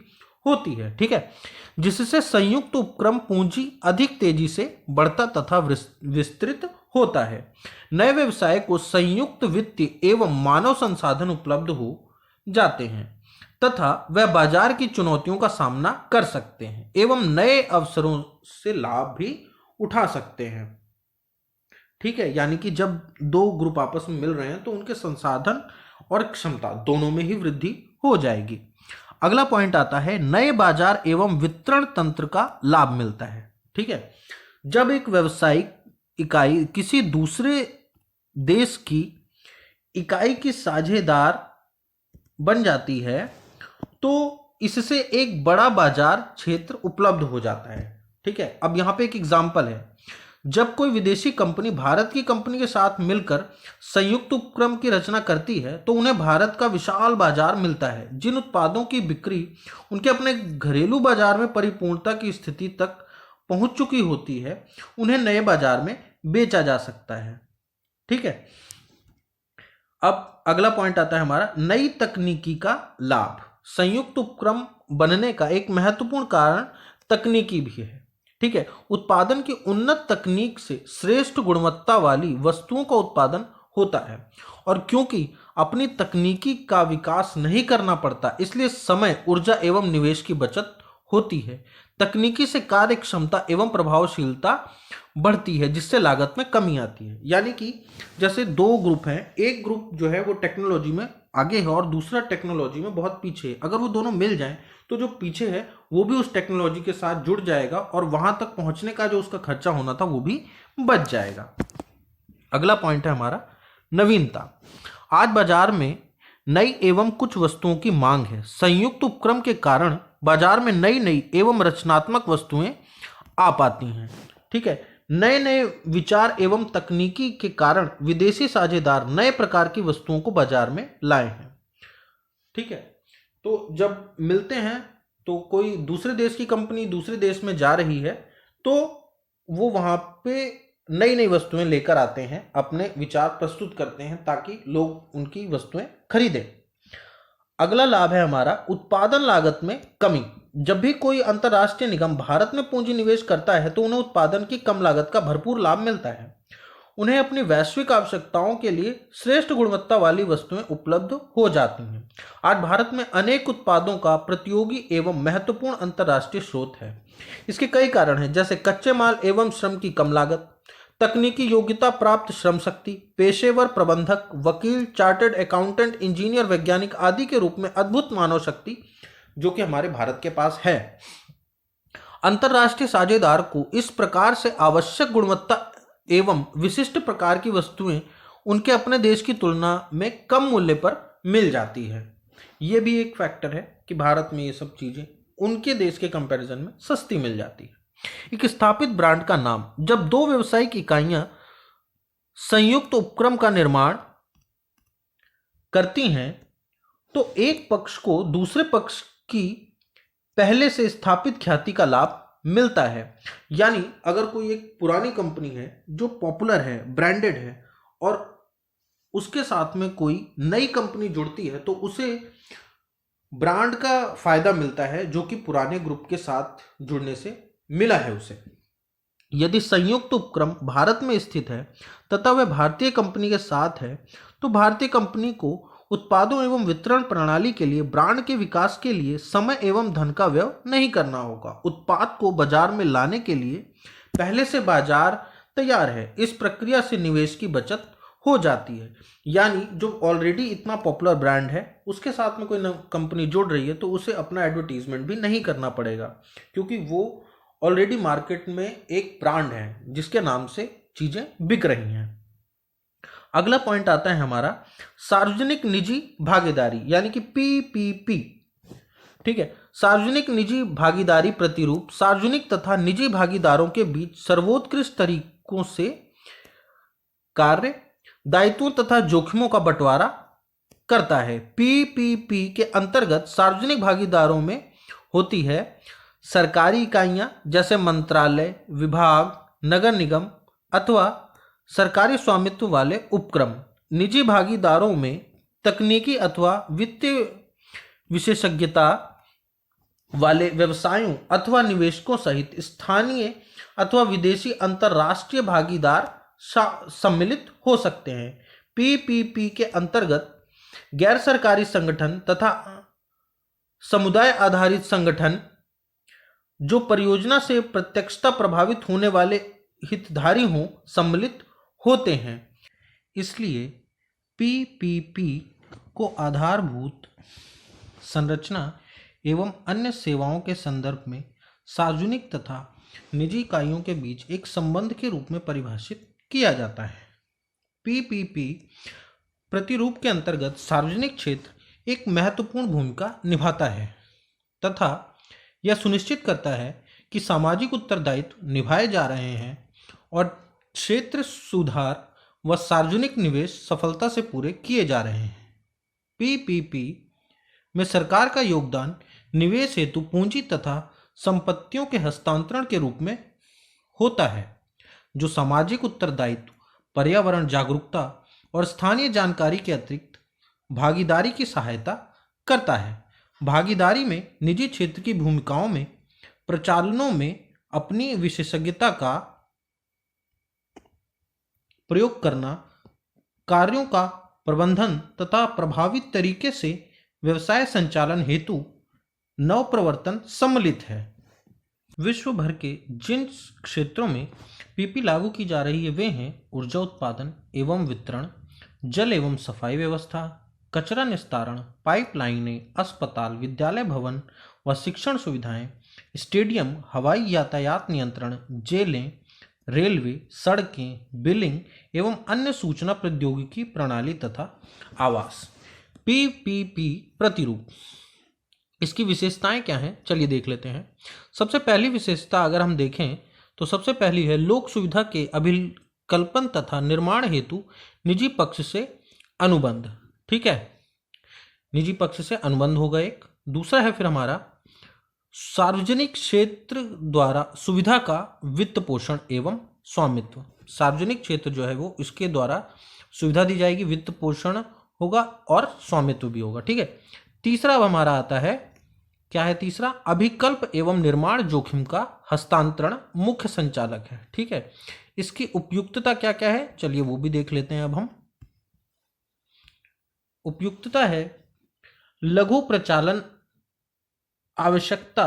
होती है, ठीक है, जिससे संयुक्त उपक्रम पूंजी अधिक तेजी से बढ़ता तथा विस्तृत होता है। नए व्यवसाय को संयुक्त वित्तीय एवं मानव संसाधन उपलब्ध हो जाते हैं तथा वह बाजार की चुनौतियों का सामना कर सकते हैं एवं नए अवसरों से लाभ भी उठा सकते हैं, ठीक है। यानी कि जब दो ग्रुप आपस में मिल रहे हैं तो उनके संसाधन और क्षमता दोनों में ही वृद्धि हो जाएगी। अगला पॉइंट आता है नए बाजार एवं वितरण तंत्र का लाभ मिलता है, ठीक है। जब एक व्यावसायिक इकाई किसी दूसरे देश की इकाई की साझेदार बन जाती है तो इससे एक बड़ा बाजार क्षेत्र उपलब्ध हो जाता है, ठीक है। अब यहाँ पे एक एग्जाम्पल है, जब कोई विदेशी कंपनी भारत की कंपनी के साथ मिलकर संयुक्त उपक्रम की रचना करती है तो उन्हें भारत का विशाल बाजार मिलता है। जिन उत्पादों की बिक्री उनके अपने घरेलू बाजार में परिपूर्णता की स्थिति तक पहुंच चुकी होती है उन्हें नए बाजार में बेचा जा सकता है, ठीक है। अब अगला पॉइंट आता है हमारा नई तकनीकी का लाभ। संयुक्त उपक्रम बनने का एक महत्वपूर्ण कारण तकनीकी भी है, ठीक है। उत्पादन की उन्नत तकनीक से श्रेष्ठ गुणवत्ता वाली वस्तुओं का उत्पादन होता है और क्योंकि अपनी तकनीकी का विकास नहीं करना पड़ता इसलिए समय, ऊर्जा एवं निवेश की बचत होती है। तकनीकी से कार्य क्षमता एवं प्रभावशीलता बढ़ती है जिससे लागत में कमी आती है। यानी कि जैसे दो ग्रुप हैं, एक ग्रुप जो है वो टेक्नोलॉजी में आगे है और दूसरा टेक्नोलॉजी में बहुत पीछे है। अगर वो दोनों मिल जाएं तो जो पीछे है वो भी उस टेक्नोलॉजी के साथ जुड़ जाएगा और वहां तक पहुंचने का जो उसका खर्चा होना था वो भी बच जाएगा। अगला पॉइंट है हमारा नवीनता। आज बाजार में नई एवं कुछ वस्तुओं की मांग है। संयुक्त उपक्रम के कारण बाजार में नई नई एवं रचनात्मक वस्तुएं आ पाती हैं, ठीक है। नए नए विचार एवं तकनीकी के कारण विदेशी साझेदार नए प्रकार की वस्तुओं को बाजार में लाए हैं, ठीक है। तो जब मिलते हैं तो कोई दूसरे देश की कंपनी दूसरे देश में जा रही है तो वो वहां पे नई नई वस्तुएं लेकर आते हैं, अपने विचार प्रस्तुत करते हैं ताकि लोग उनकी वस्तुएं खरीदें। अगला लाभ है हमारा उत्पादन लागत में कमी। जब भी कोई अंतर्राष्ट्रीय निगम भारत में पूंजी निवेश करता है तो उन्हें उत्पादन की कम लागत का भरपूर लाभ मिलता है। उन्हें अपनी वैश्विक आवश्यकताओं के लिए श्रेष्ठ गुणवत्ता वाली वस्तुएं उपलब्ध हो जाती हैं। आज भारत में अनेक उत्पादों का प्रतियोगी एवं महत्वपूर्ण अंतर्राष्ट्रीय स्रोत है। इसके कई कारण हैं जैसे कच्चे माल एवं श्रम की कम लागत, तकनीकी योग्यता प्राप्त श्रम शक्ति, पेशेवर प्रबंधक, वकील, चार्टर्ड अकाउंटेंट, इंजीनियर, वैज्ञानिक आदि के रूप में अद्भुत मानव शक्ति जो कि हमारे भारत के पास है। अंतरराष्ट्रीय साझेदार को इस प्रकार से आवश्यक गुणवत्ता एवं विशिष्ट प्रकार की वस्तुएं उनके अपने देश की तुलना में कम मूल्य पर मिल जाती है। ये भी एक फैक्टर है कि भारत में ये सब चीजें उनके देश के कंपैरिजन में सस्ती मिल जाती है। एक स्थापित ब्रांड का नाम, जब दो व्यावसायिक इकाइयां संयुक्त उपक्रम का निर्माण करती हैं तो एक पक्ष को दूसरे पक्ष की पहले से स्थापित ख्याति का लाभ मिलता है। यानी अगर कोई एक पुरानी कंपनी है जो पॉपुलर है, ब्रांडेड है, और उसके साथ में कोई नई कंपनी जुड़ती है तो उसे ब्रांड का फायदा मिलता है जो कि पुराने ग्रुप के साथ जुड़ने से मिला है उसे। यदि संयुक्त उपक्रम भारत में स्थित है तथा वह भारतीय कंपनी के साथ है तो भारतीय कंपनी को उत्पादों एवं वितरण प्रणाली के लिए ब्रांड के विकास के लिए समय एवं धन का व्यय नहीं करना होगा। उत्पाद को बाजार में लाने के लिए पहले से बाजार तैयार है। इस प्रक्रिया से निवेश की बचत हो जाती है। यानी जो ऑलरेडी इतना पॉपुलर ब्रांड है उसके साथ में कोई कंपनी जुड़ रही है तो उसे अपना एडवर्टीजमेंट भी नहीं करना पड़ेगा, क्योंकि वो ऑलरेडी मार्केट में एक ब्रांड है जिसके नाम से चीजें बिक रही हैं। अगला पॉइंट आता है हमारा सार्वजनिक निजी भागीदारी, यानी कि पीपीपी। ठीक है, सार्वजनिक निजी भागीदारी प्रतिरूप सार्वजनिक तथा निजी भागीदारों के बीच सर्वोत्कृष्ट तरीकों से कार्य, दायित्वों तथा जोखिमों का बंटवारा करता है। पीपीपी के अंतर्गत सार्वजनिक भागीदारों में होती है सरकारी इकाइयां जैसे मंत्रालय, विभाग, नगर निगम अथवा सरकारी स्वामित्व वाले उपक्रम। निजी भागीदारों में तकनीकी अथवा वित्तीय विशेषज्ञता वाले व्यवसायों अथवा निवेशकों सहित स्थानीय अथवा विदेशी अंतरराष्ट्रीय भागीदार सम्मिलित हो सकते हैं। पीपीपी के अंतर्गत गैर सरकारी संगठन तथा समुदाय आधारित संगठन जो परियोजना से प्रत्यक्षता प्रभावित होने वाले हितधारी हों सम्मिलित होते हैं। इसलिए पीपीपी को आधारभूत संरचना एवं अन्य सेवाओं के संदर्भ में सार्वजनिक तथा निजी इकाइयों के बीच एक संबंध के रूप में परिभाषित किया जाता है। पीपीपी प्रतिरूप के अंतर्गत सार्वजनिक क्षेत्र एक महत्वपूर्ण भूमिका निभाता है तथा यह सुनिश्चित करता है कि सामाजिक उत्तरदायित्व निभाए जा रहे हैं और क्षेत्र सुधार व सार्वजनिक निवेश सफलता से पूरे किए जा रहे हैं। पीपीपी में सरकार का योगदान निवेश हेतु पूंजी तथा संपत्तियों के हस्तांतरण के रूप में होता है, जो सामाजिक उत्तरदायित्व, पर्यावरण जागरूकता और स्थानीय जानकारी के अतिरिक्त भागीदारी की सहायता करता है। भागीदारी में निजी क्षेत्र की भूमिकाओं में प्रचालनों में अपनी विशेषज्ञता का प्रयोग करना, कार्यों का प्रबंधन तथा प्रभावित तरीके से व्यवसाय संचालन हेतु नवप्रवर्तन सम्मिलित है। विश्व भर के जिन क्षेत्रों में पीपी लागू की जा रही है वे हैं ऊर्जा उत्पादन एवं वितरण, जल एवं सफाई व्यवस्था, कचरा निस्तारण, पाइपलाइनें, अस्पताल, विद्यालय भवन व शिक्षण सुविधाएं, स्टेडियम, हवाई यातायात नियंत्रण, जेलें, रेलवे, सड़कें, बिलिंग एवं अन्य सूचना प्रौद्योगिकी प्रणाली तथा आवास। पीपीपी प्रतिरूप, इसकी विशेषताएं क्या हैं चलिए देख लेते हैं। सबसे पहली विशेषता अगर हम देखें तो सबसे पहली है लोक सुविधा के अभिकल्पन तथा निर्माण हेतु निजी पक्ष से अनुबंध। ठीक है, निजी पक्ष से अनुबंध होगा एक। दूसरा है फिर हमारा सार्वजनिक क्षेत्र द्वारा सुविधा का वित्त पोषण एवं स्वामित्व। सार्वजनिक क्षेत्र जो है वो इसके द्वारा सुविधा दी जाएगी, वित्त पोषण होगा और स्वामित्व भी होगा। ठीक है, तीसरा अब हमारा आता है, क्या है तीसरा, अभिकल्प एवं निर्माण जोखिम का हस्तांतरण मुख्य संचालक है। ठीक है, इसकी उपयुक्तता क्या क्या है चलिए वो भी देख लेते हैं। अब हम उपयुक्तता है लघु प्रचालन आवश्यकता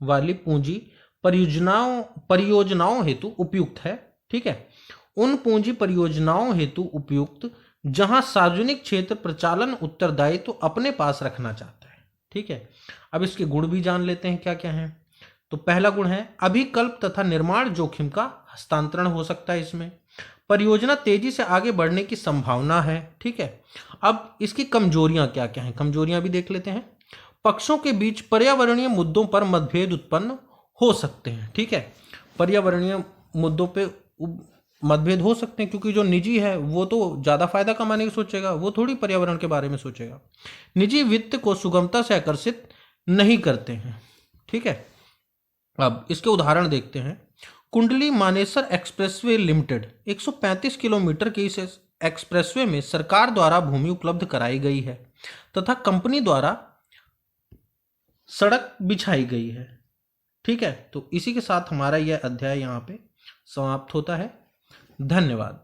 वाली पूंजी परियोजनाओं हेतु उपयुक्त है। ठीक है, उन पूंजी परियोजनाओं हेतु उपयुक्त जहां सार्वजनिक क्षेत्र प्रचालन उत्तरदायित्व तो अपने पास रखना चाहता है। ठीक है, अब इसके गुण भी जान लेते हैं क्या क्या हैं। तो पहला गुण है अभिकल्प तथा निर्माण जोखिम का हस्तांतरण हो सकता है इसमें। परियोजना तेजी से आगे बढ़ने की संभावना है। ठीक है, अब इसकी कमजोरियां क्या क्या हैं, कमजोरियां भी देख लेते हैं। पक्षों के बीच पर्यावरणीय मुद्दों पर मतभेद उत्पन्न हो सकते हैं। ठीक है, पर्यावरणीय मुद्दों पे मतभेद हो सकते हैं, क्योंकि जो निजी है वो तो ज़्यादा फायदा कमाने की सोचेगा, वो थोड़ी पर्यावरण के बारे में सोचेगा। निजी वित्त को सुगमता से आकर्षित नहीं करते हैं। ठीक है, अब इसके उदाहरण देखते हैं। Kundli Manesar expressway limited 135 kilometre के इस एक्सप्रेसवे में सरकार द्वारा भूमि उपलब्ध कराई गई है तथा कंपनी द्वारा सड़क बिछाई गई है। ठीक है, तो इसी के साथ हमारा यह अध्याय यहाँ पे समाप्त होता है। धन्यवाद।